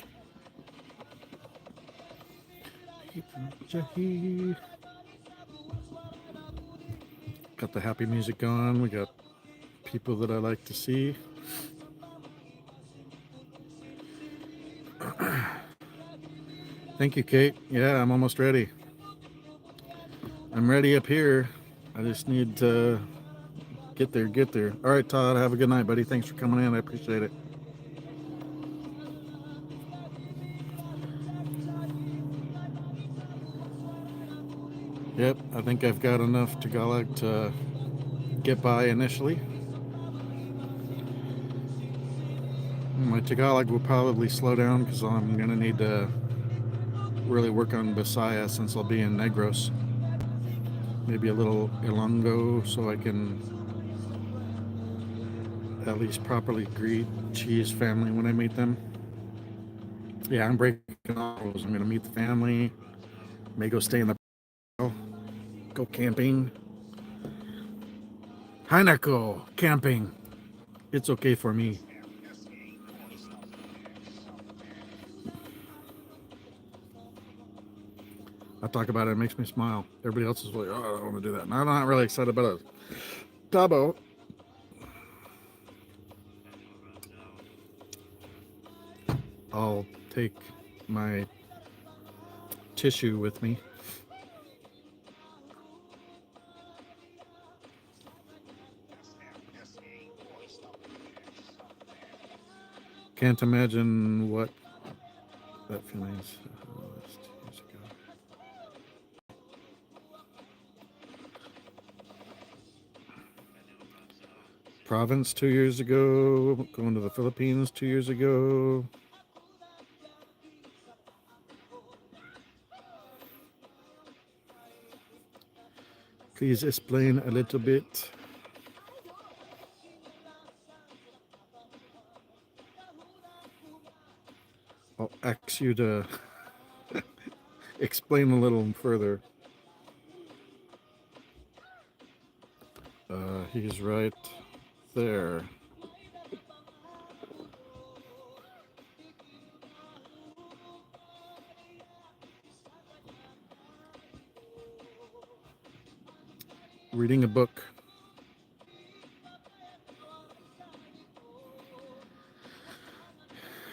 Got the happy music going. We got people that I like to see. Thank you, Kate. Yeah, I'm almost ready. I'm ready up here. I just need to get there. All right, Todd, have a good night, buddy. Thanks for coming in. I appreciate it. Yep, I think I've got enough Tagalog to get by initially. My Tagalog will probably slow down because I'm going to need to really work on Bisaya since I'll be in Negros. Maybe a little Ilongo so I can at least properly greet Chi's family when I meet them. Yeah, I'm breaking all rules. I'm going to meet the family. May go stay in the go camping. Hanako camping. It's okay for me. I talk about it makes me smile. Everybody else is like, oh, I don't want to do that. And I'm not really excited about it. Tabo. I'll take my tissue with me. Can't imagine what that feeling is. Province 2 years ago, going to the Philippines 2 years ago. Please explain a little bit. I'll ask you to explain a little further. He's right there. Reading a book.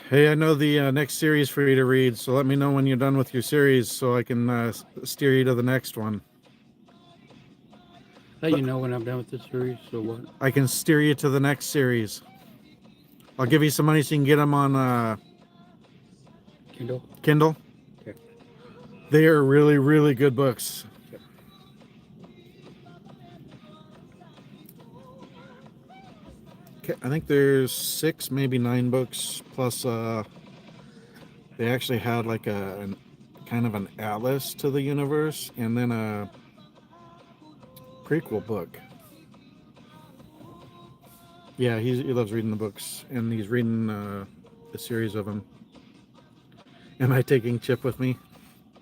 Hey, I know the next series for you to read, so let me know when you're done with your series so I can steer you to the next one. How you know when I'm done with the series? So what? I can steer you to the next series. I'll give you some money so you can get them on Kindle? Kindle. Okay. They are really, really good books. Yep. Okay, I think there's 6, maybe 9 books, plus they actually had like a kind of an atlas to the universe and then a prequel book. Yeah, he loves reading the books, and he's reading a series of them. Am I taking Chip with me?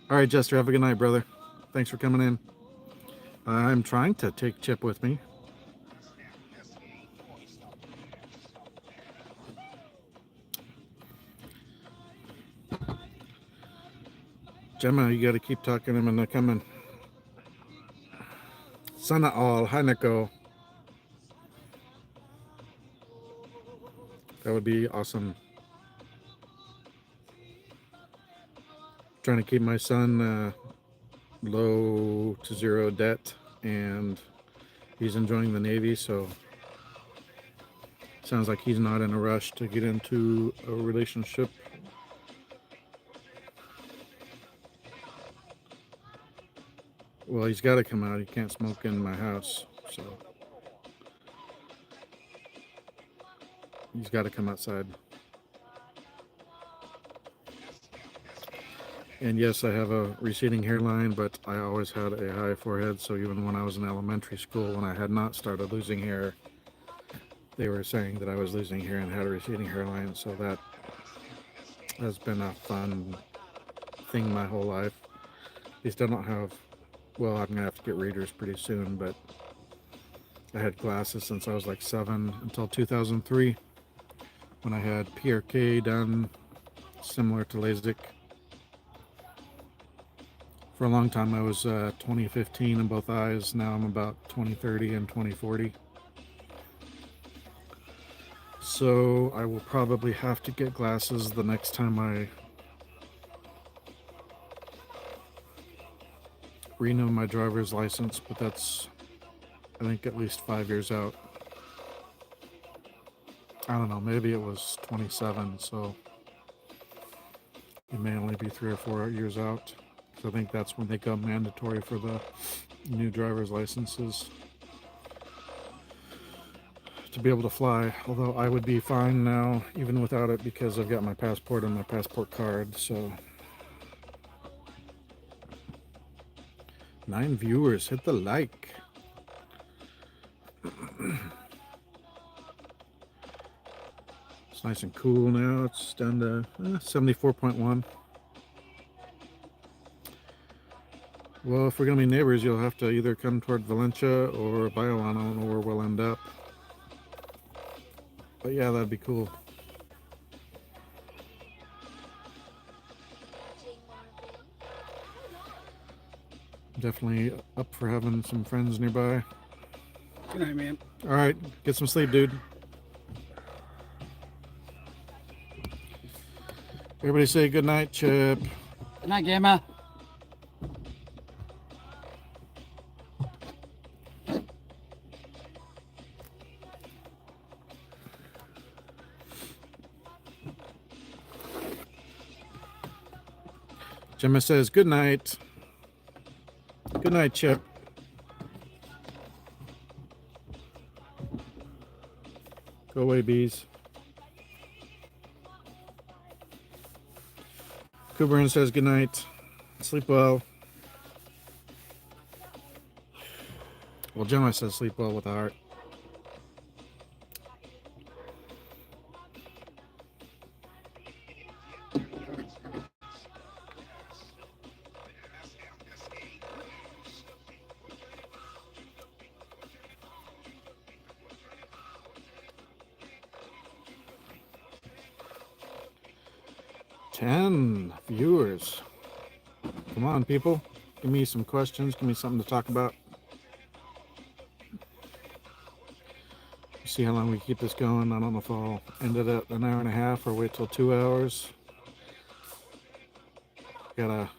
All right, Jester, have a good night, brother. Thanks for coming in. I'm trying to take Chip with me. Gemma, you got to keep talking to him and they're coming. Sana all, Hanako. That would be awesome. Trying to keep my son low to zero debt, and he's enjoying the Navy, so sounds like he's not in a rush to get into a relationship. Well, he's got to come out. He can't smoke in my house, so he's got to come outside. And yes, I have a receding hairline, but I always had a high forehead. So even when I was in elementary school, when I had not started losing hair, they were saying that I was losing hair and had a receding hairline. So that has been a fun thing my whole life. At least I don't have, well, I'm going to have to get readers pretty soon, but I had glasses since I was like 7 until 2003 when I had PRK done, similar to LASIK. For a long time I was 2015 in both eyes. Now I'm about 2030 and 2040. So I will probably have to get glasses the next time I renew my driver's license, but that's, I think, at least 5 years out. I don't know, maybe it was 27, so it may only be 3 or 4 years out. So I think that's when they go mandatory for the new driver's licenses to be able to fly. Although I would be fine now, even without it, because I've got my passport and my passport card. So 9 viewers, hit the like. It's nice and cool now. It's down to 74.1. Well, if we're gonna be neighbors, you'll have to either come toward Valencia or Biowan. I don't know where we'll end up. But yeah, that'd be cool. Definitely up for having some friends nearby. Good night, man. All right, get some sleep, dude. Everybody say good night, Chip. Good night, Gamma. Gemma says good night. Good night, Chip. Go away, bees. Kuberin says good night. Sleep well. Well, Gemma says sleep well with a heart. Ten viewers. Come on, people. Give me some questions. Give me something to talk about. See how long we keep this going. I don't know if I'll end it at an hour and a half or wait till 2 hours. I'm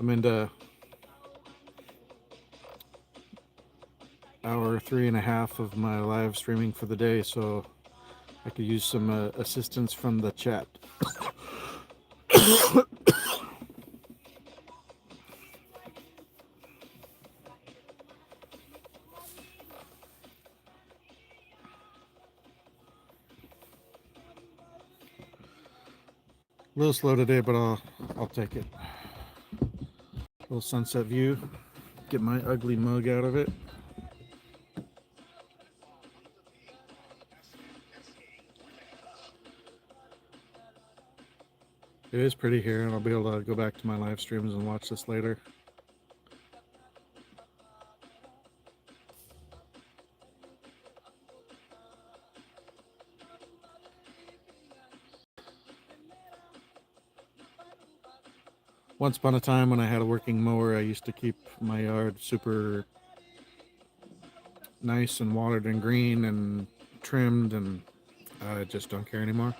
into hour 3.5 of my live streaming for the day, so I could use some assistance from the chat. A little slow today, but I'll take it. Little sunset view. Get my ugly mug out of it. It is pretty here, and I'll be able to go back to my live streams and watch this later. Once upon a time when I had a working mower, I used to keep my yard super nice and watered and green and trimmed, and I just don't care anymore.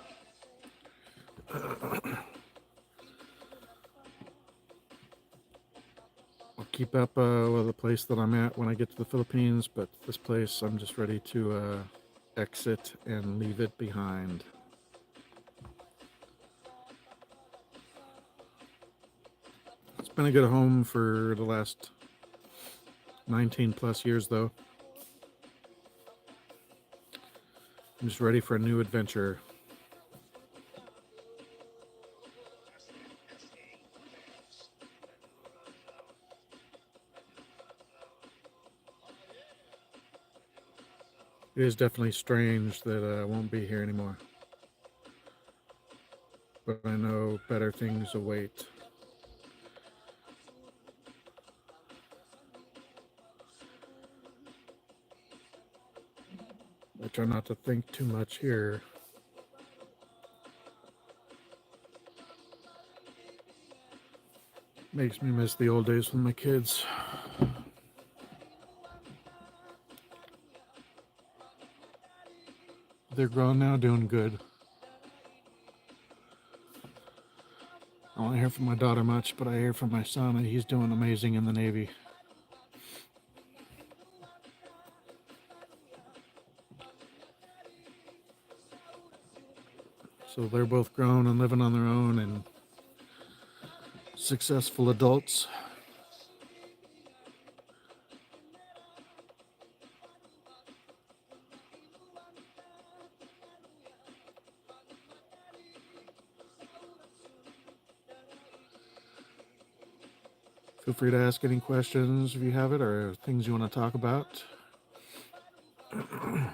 I'll keep up with the place that I'm at when I get to the Philippines, but this place I'm just ready to exit and leave it behind. It's been a good home for the last 19 plus years, though. I'm just ready for a new adventure. It is definitely strange that I won't be here anymore. But I know better things await. I try not to think too much here. Makes me miss the old days with my kids. They're grown now, doing good. I don't hear from my daughter much, but I hear from my son that he's doing amazing in the Navy. So they're both grown and living on their own and successful adults. Feel free to ask any questions if you have it or things you want to talk about. I'm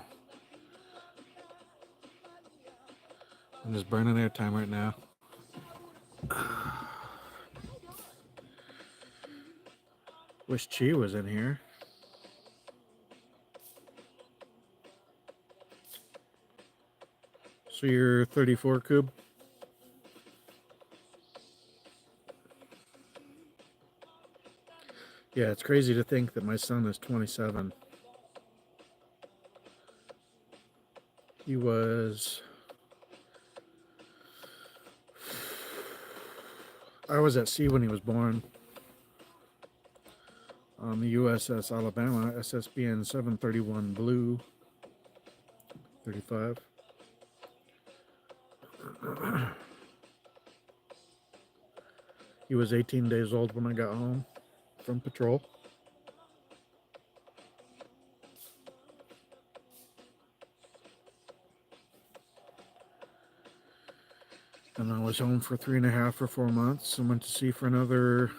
just burning airtime right now. Wish Chi was in here. So you're 34, Coob? Yeah, it's crazy to think that my son is 27. He was... I was at sea when he was born. On the USS Alabama, SSBN 731 Blue 35. He was 18 days old when I got home from patrol. And I was home for 3.5 or 4 months and went to sea for another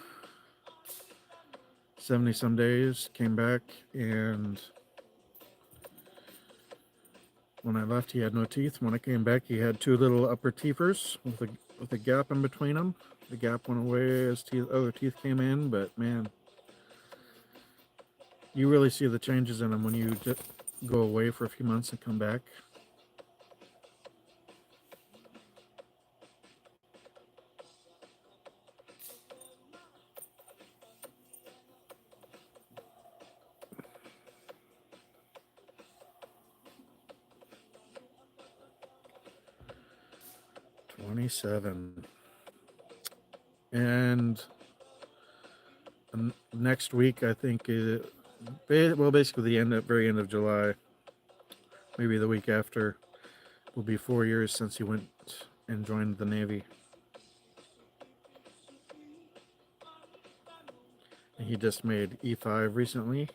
70 some days. Came back, and when I left, he had no teeth. When I came back, he had 2 little upper teethers with a gap in between them. The gap went away as other teeth came in, but man, you really see the changes in him when you just go away for a few months and come back. '27, and next week I think basically the very end of July, maybe the week after, will be 4 years since he went and joined the Navy. He just made E5 recently,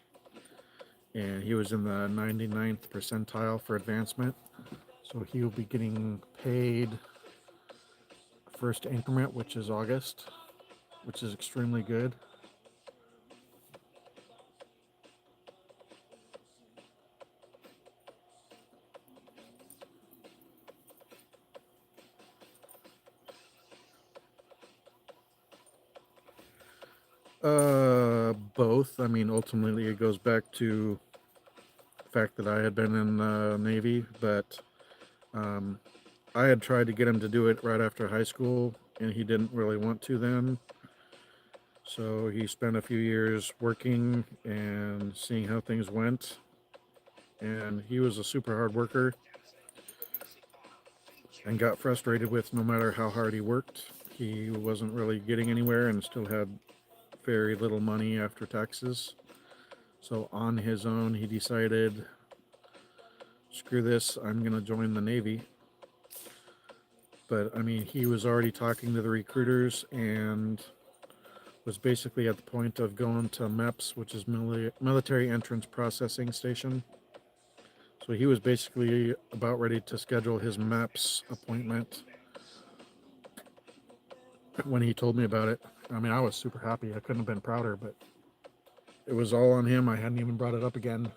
and he was in the 99th percentile for advancement. So he'll be getting paid first increment, which is August, which is extremely good. Both. I mean, ultimately it goes back to the fact that I had been in the Navy, but I had tried to get him to do it right after high school, and he didn't really want to then. So he spent a few years working and seeing how things went. And he was a super hard worker and got frustrated with no matter how hard he worked, he wasn't really getting anywhere and still had very little money after taxes. So on his own, he decided, screw this, I'm going to join the Navy. But I mean, he was already talking to the recruiters and was basically at the point of going to MEPS, which is Military Entrance Processing Station. So he was basically about ready to schedule his MEPS appointment when he told me about it. I mean, I was super happy. I couldn't have been prouder, but it was all on him. I hadn't even brought it up again.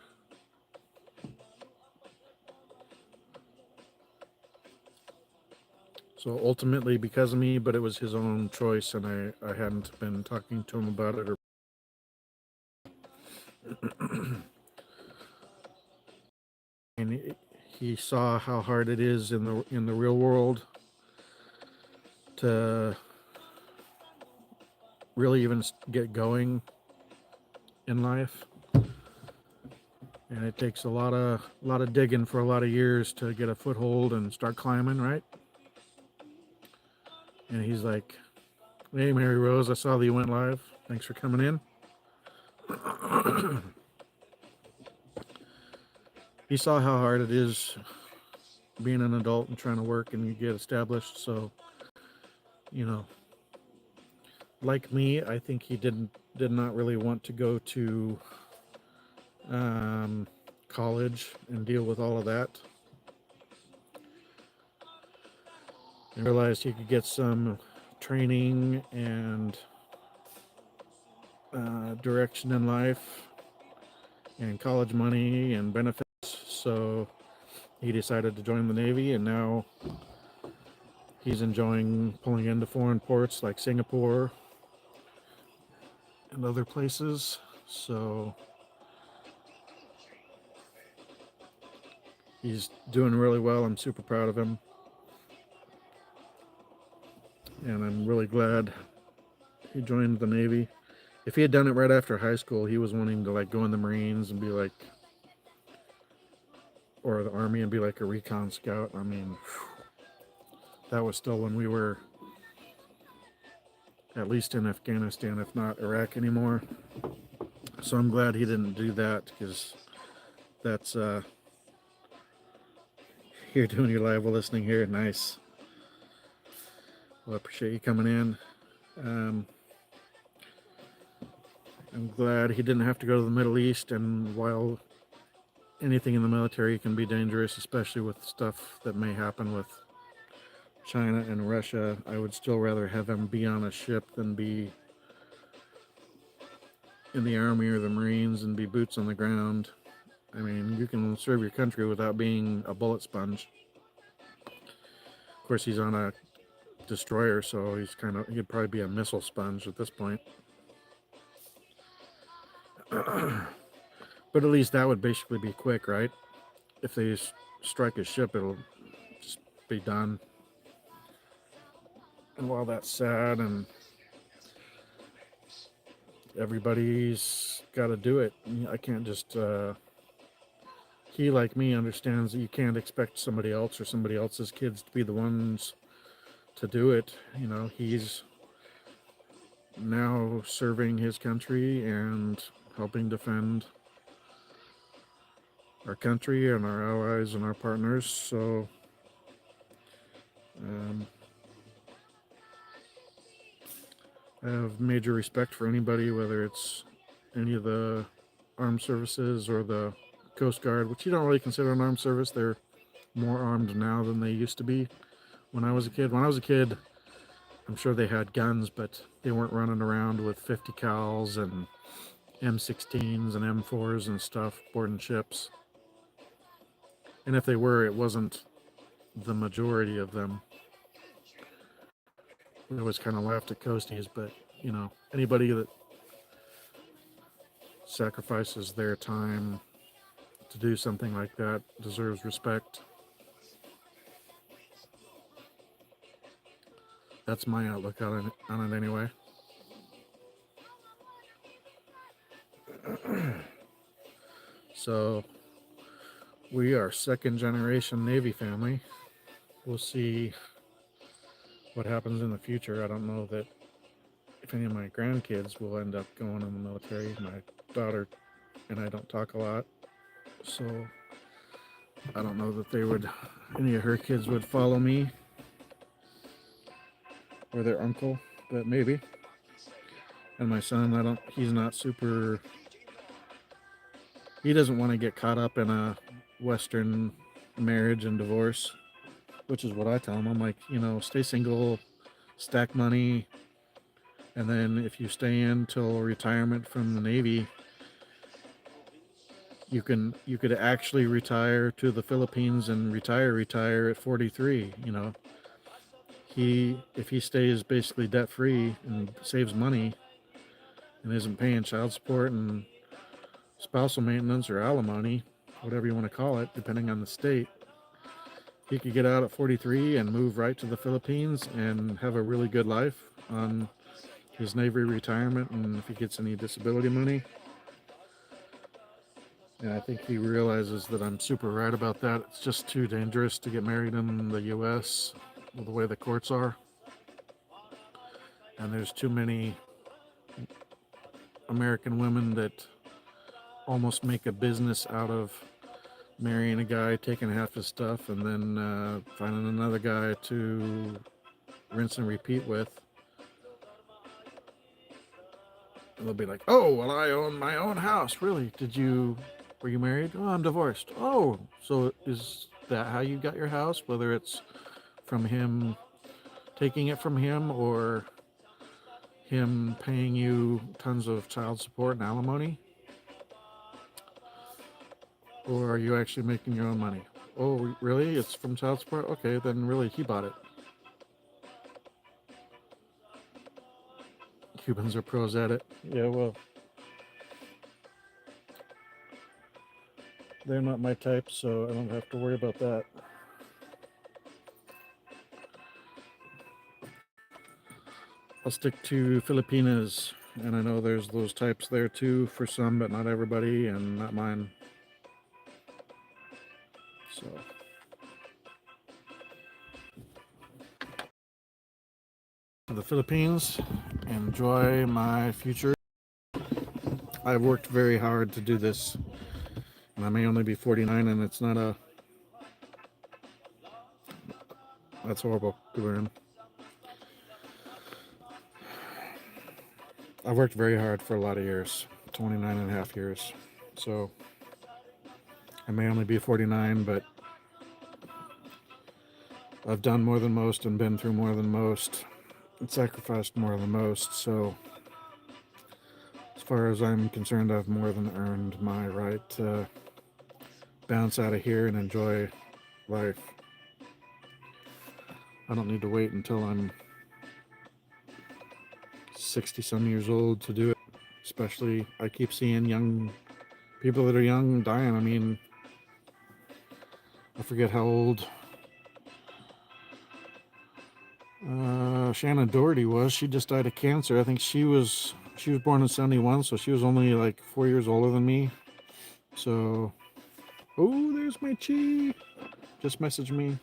So ultimately because of me, but it was his own choice, and I hadn't been talking to him about it. And he saw how hard it is in the real world to really even get going in life, and it takes a lot of digging for a lot of years to get a foothold and start climbing, right? And he's like, "Hey, Mary Rose, I saw that you went live. Thanks for coming in." He saw how hard it is being an adult and trying to work and get established. So, you know, like me, I think he did not really want to go to college and deal with all of that. And realized he could get some training and direction in life and college money and benefits. So he decided to join the Navy, and now he's enjoying pulling into foreign ports like Singapore and other places. So he's doing really well. I'm super proud of him, and I'm really glad he joined the Navy. If he had done it right after high school, he was wanting to like go in the Marines and be like, or the Army and be like a recon scout. I mean, that was still when we were at least in Afghanistan, if not Iraq anymore. So I'm glad he didn't do that, because that's you're doing your live listening here. Nice. Well, I appreciate you coming in. I'm glad he didn't have to go to the Middle East, and while anything in the military can be dangerous, especially with stuff that may happen with China and Russia, I would still rather have him be on a ship than be in the Army or the Marines and be boots on the ground. I mean, you can serve your country without being a bullet sponge. Of course, he's on a destroyer, so he'd probably be a missile sponge at this point. But at least that would basically be quick, right? If they strike a ship, it'll just be done. And while that's sad and everybody's got to do it, I can't just he, like me, understands that you can't expect somebody else or somebody else's kids to be the ones to do it. You know, he's now serving his country and helping defend our country and our allies and our partners. So I have major respect for anybody, whether it's any of the armed services or the Coast Guard, which you don't really consider an armed service. They're more armed now than they used to be when I was a kid. When I was a kid, I'm sure they had guns, but they weren't running around with 50 cals and M16s and M4s and stuff boarding ships. And if they were, it wasn't the majority of them. We always kind of laughed at coasties, but you know, anybody that sacrifices their time to do something like that deserves respect. That's my outlook on it anyway. So we are second generation Navy family. We'll see what happens in the future. I don't know that if any of my grandkids will end up going in the military. My daughter and I don't talk a lot, so I don't know that any of her kids would follow me or their uncle, but maybe. And my son, he's not super, he doesn't want to get caught up in a Western marriage and divorce, which is what I tell him. I'm like, stay single, stack money, and then if you stay in till retirement from the Navy, you could actually retire to the Philippines and retire at 43. if he stays basically debt free and saves money and isn't paying child support and spousal maintenance or alimony, whatever you want to call it, depending on the state, he could get out at 43 and move right to the Philippines and have a really good life on his Navy retirement, and if he gets any disability money. And I think he realizes that I'm super right about that. It's just too dangerous to get married in the U.S. with the way the courts are. And there's too many American women that almost make a business out of marrying a guy, taking half his stuff, and then finding another guy to rinse and repeat with. And they'll be like, "Oh, well, I own my own house." Really? Were you married? Oh, I'm divorced. Oh, so is that how you got your house? Whether it's from him taking it from him or him paying you tons of child support and alimony? Or are you actually making your own money? Oh, really? It's from child support? Okay, then really he bought it. Cubans are pros at it. Yeah, well, they're not my type, so I don't have to worry about that. I'll stick to Filipinas, and I know there's those types there too for some, but not everybody, and not mine. So to the Philippines, enjoy my future. I've worked very hard to do this, and I may only be 49, and it's not a. That's horrible. Good. I've worked very hard for a lot of years, 29 and a half years. So I may only be 49, but I've done more than most and been through more than most and sacrificed more than most. So as far as I'm concerned, I've more than earned my right to bounce out of here and enjoy life. I don't need to wait until I'm 60 some years old to do it. Especially, I keep seeing young people that are young dying. I mean, I forget how old Shannon Doherty was. She just died of cancer. I think she was born in 71, so she was only like 4 years older than me. So, oh, there's my chi. Just message me.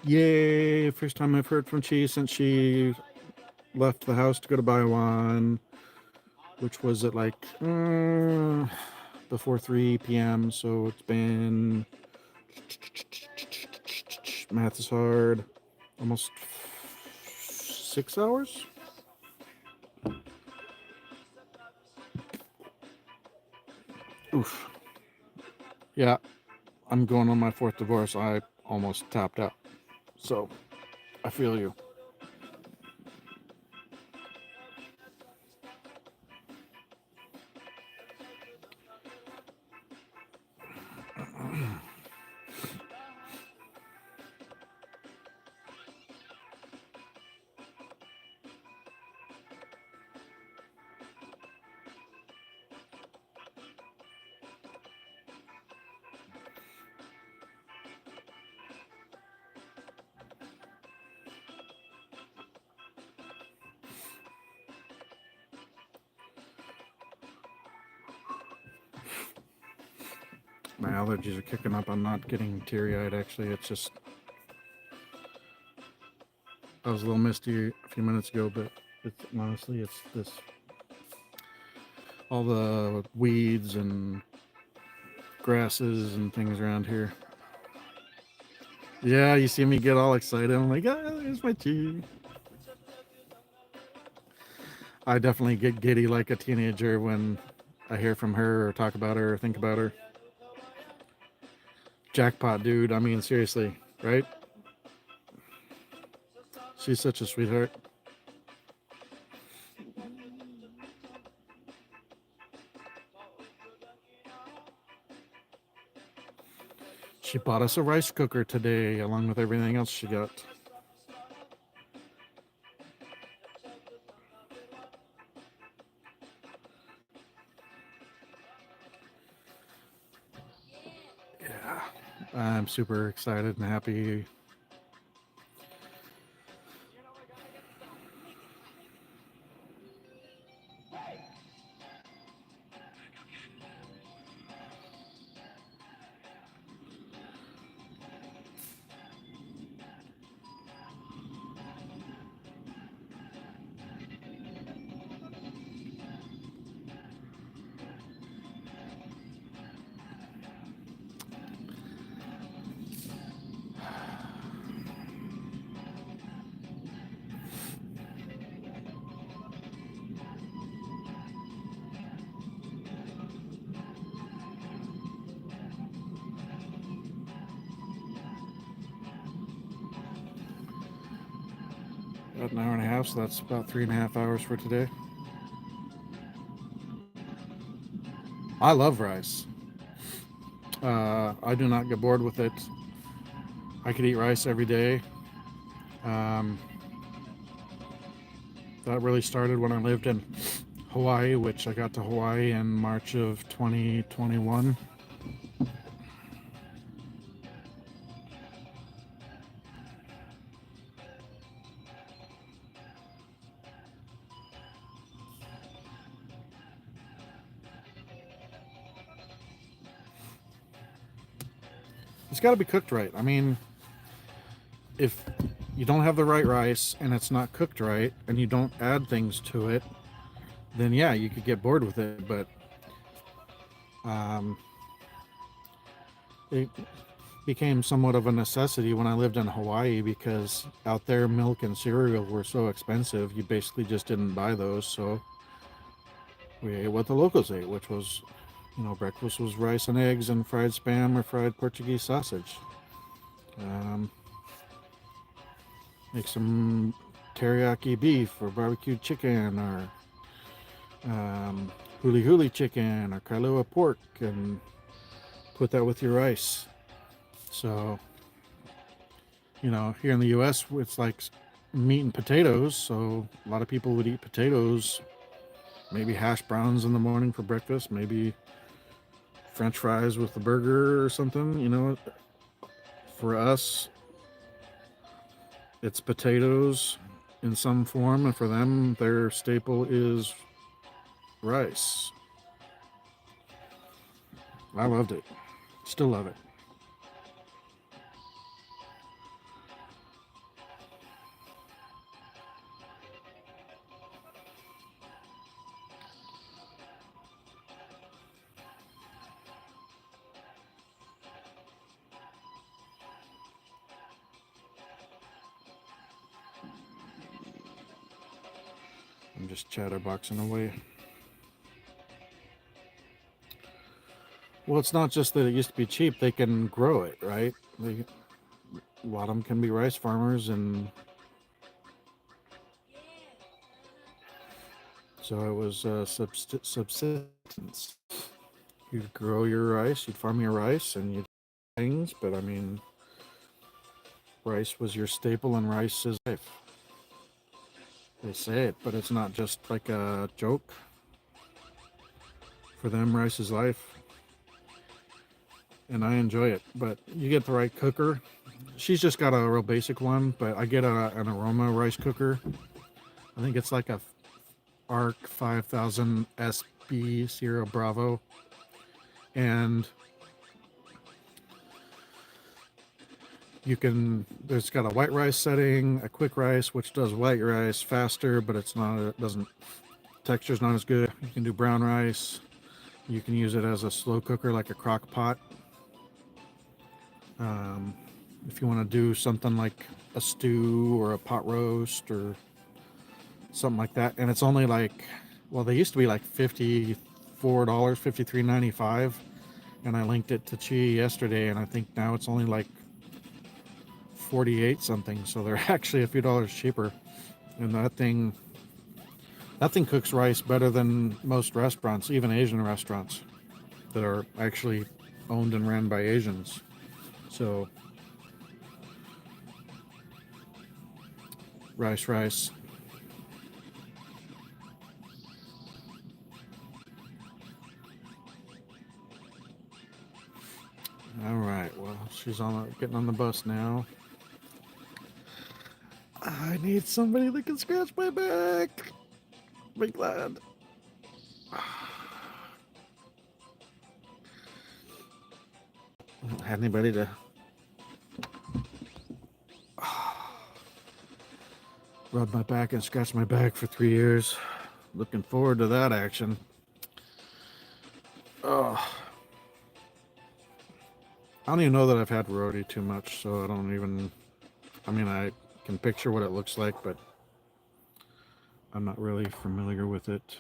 Yay! First time I've heard from Chi since she left the house to go to Baiwan, which was at like before 3 p.m. So it's been, math is hard, almost 6 hours. Oof. Yeah, I'm going on my 4th divorce. I almost tapped out. So I feel you. My allergies are kicking up. I'm not getting teary-eyed, actually. It's just, I was a little misty a few minutes ago, but honestly, it's this, all the weeds and grasses and things around here. Yeah, you see me get all excited. I'm like, ah, there's my chi. I definitely get giddy like a teenager when I hear from her or talk about her or think about her. Jackpot, dude. I mean, seriously, right? She's such a sweetheart. She bought us a rice cooker today, along with everything else she got. Yeah, I'm super excited and happy. About an hour and a half, so that's about 3.5 hours for today. I love rice. I do not get bored with it. I could eat rice every day. Um, that really started when I lived in Hawaii, which I got to Hawaii in March of 2021. It's got to be cooked right. I mean, if you don't have the right rice and it's not cooked right and you don't add things to it, then yeah, you could get bored with it. But um, it became somewhat of a necessity when I lived in Hawaii because out there milk and cereal were so expensive. You basically just didn't buy those. So we ate what the locals ate, which was, breakfast was rice and eggs and fried spam or fried Portuguese sausage. Um, make some teriyaki beef or barbecued chicken or huli huli chicken or kailua pork and put that with your rice. So, here in the US, it's like meat and potatoes. So a lot of people would eat potatoes, maybe hash browns in the morning for breakfast, maybe French fries with a burger or something. For us, it's potatoes in some form, and for them, their staple is rice. I loved it. Still love it. I'm just chatterboxing away. Well, it's not just that it used to be cheap; they can grow it, right? A lot of them can be rice farmers, and so it was subsistence. You'd grow your rice, you'd farm your rice, and you'd things. But I mean, rice was your staple, and rice is life. They say it, but it's not just like a joke. For them, rice is life, and I enjoy it. But you get the right cooker. She's just got a real basic one, but I get an aroma rice cooker. I think it's like a ARC 5000 SB Sierra Bravo, and there's got a white rice setting, a quick rice which does white rice faster, but it doesn't, texture's not as good. You can do brown rice. You can use it as a slow cooker like a crock pot. If you want to do something like a stew or a pot roast or something like that. And it's only like, well, they used to be like $54, $53.95, and I linked it to Chi yesterday, and I think now it's only like 48 something. So they're actually a few dollars cheaper. And that thing cooks rice better than most restaurants, even Asian restaurants that are actually owned and ran by Asians. So rice. All right. Well, she's getting on the bus now. I need somebody that can scratch my back. Be glad. I don't have anybody to rub my back and scratch my back for 3 years. Looking forward to that action. Oh, I don't even know that I've had roadie too much, so I don't even. I mean, I can picture what it looks like, but I'm not really familiar with it.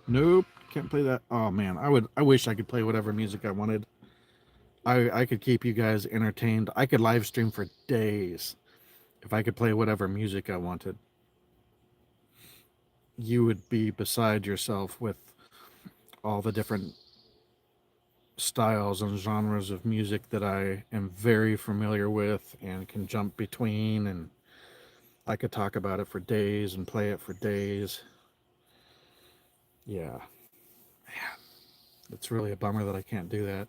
Nope, can't play that. Oh man, I wish I could play whatever music I wanted. I could keep you guys entertained. I could live stream for days if I could play whatever music I wanted. You would be beside yourself with all the different styles and genres of music that I am very familiar with and can jump between, and I could talk about it for days and play it for days. Yeah, it's really a bummer that I can't do that.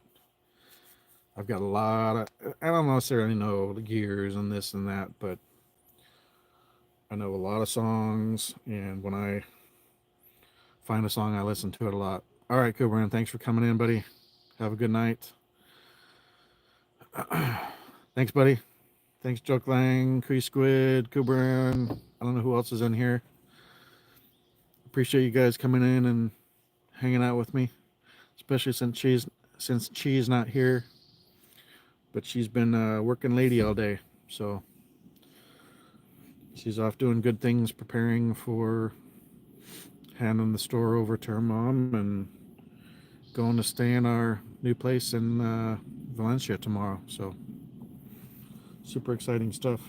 I've got a lot of, I don't necessarily know the gears and this and that, but I know a lot of songs, and when I find a song, I listen to it a lot. All right, Cooper, thanks for coming in, buddy. Have a good night. Thanks, buddy. Thanks, Joke Lang, Cree Squid, Cooper. I don't know who else is in here. Appreciate you guys coming in and hanging out with me, especially since Chi's not here, but she's been working lady all day, so she's off doing good things, preparing for handing the store over to her mom and going to stay in our new place in Valencia tomorrow. So super exciting stuff.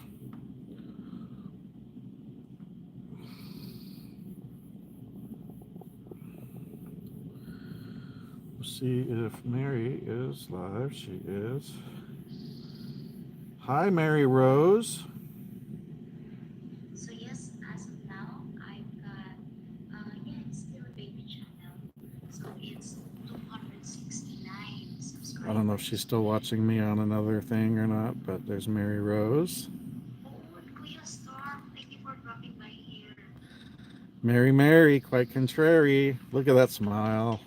We'll see if Mary is live. She is. Hi, Mary Rose. So yes, as of now, I've got it's still a baby channel. So it's 269 I don't know if subscribers. she's still watching me on another thing or not, but there's Mary Rose. Oh, KuyaStorm, thank you for dropping by here. Mary, quite contrary. Look at that smile.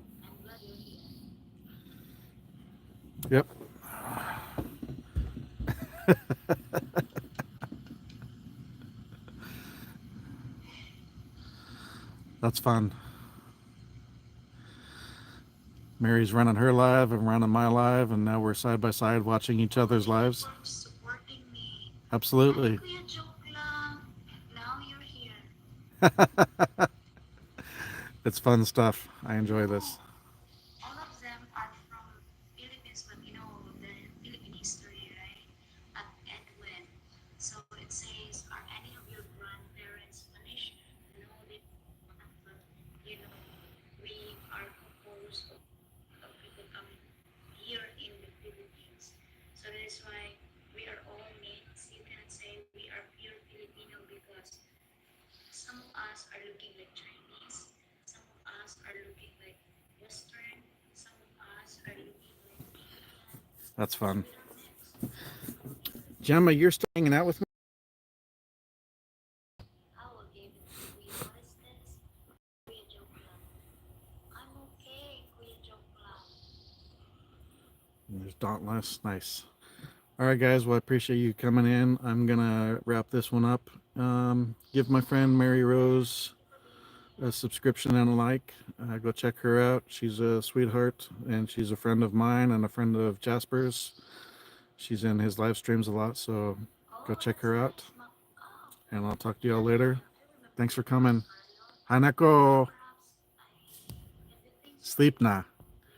I'm glad you're here. Yep. That's fun. Mary's running her live, I'm running my live, and now we're side by side watching each other's Thank you lives. for supporting me. Absolutely. Kuya joke lang. Now you're here. It's fun stuff. I enjoy No, this. all of them are from Philippines, but you know the Philippine history, right? At and when. So it says, are any of your grandparents Spanish? No, they are not. But you know, we are composed of people coming here in the Philippines. So that is why we are all mates. You cannot say we are pure Filipino because some of us are looking like Chinese, some of us are looking like Western, some of us are looking like Indian. That's So fun. we are mixed. Gemma, you're still hanging out with me? I will give it to Kuya. What is this? Kuya joke lang. I'm okay, Kuya joke lang. There's Dauntless. Nice. All right, guys. Well, I appreciate you coming in. I'm going to wrap this one up. Give my friend Mary Rose Thank you for being a here. subscription and a like. Go check her out. She's a sweetheart, and she's a friend of mine and a friend of Jasper's. She's in his live streams a lot, so go check her out. And I'll talk to y'all later. Thanks for coming. Hanako, sleep na.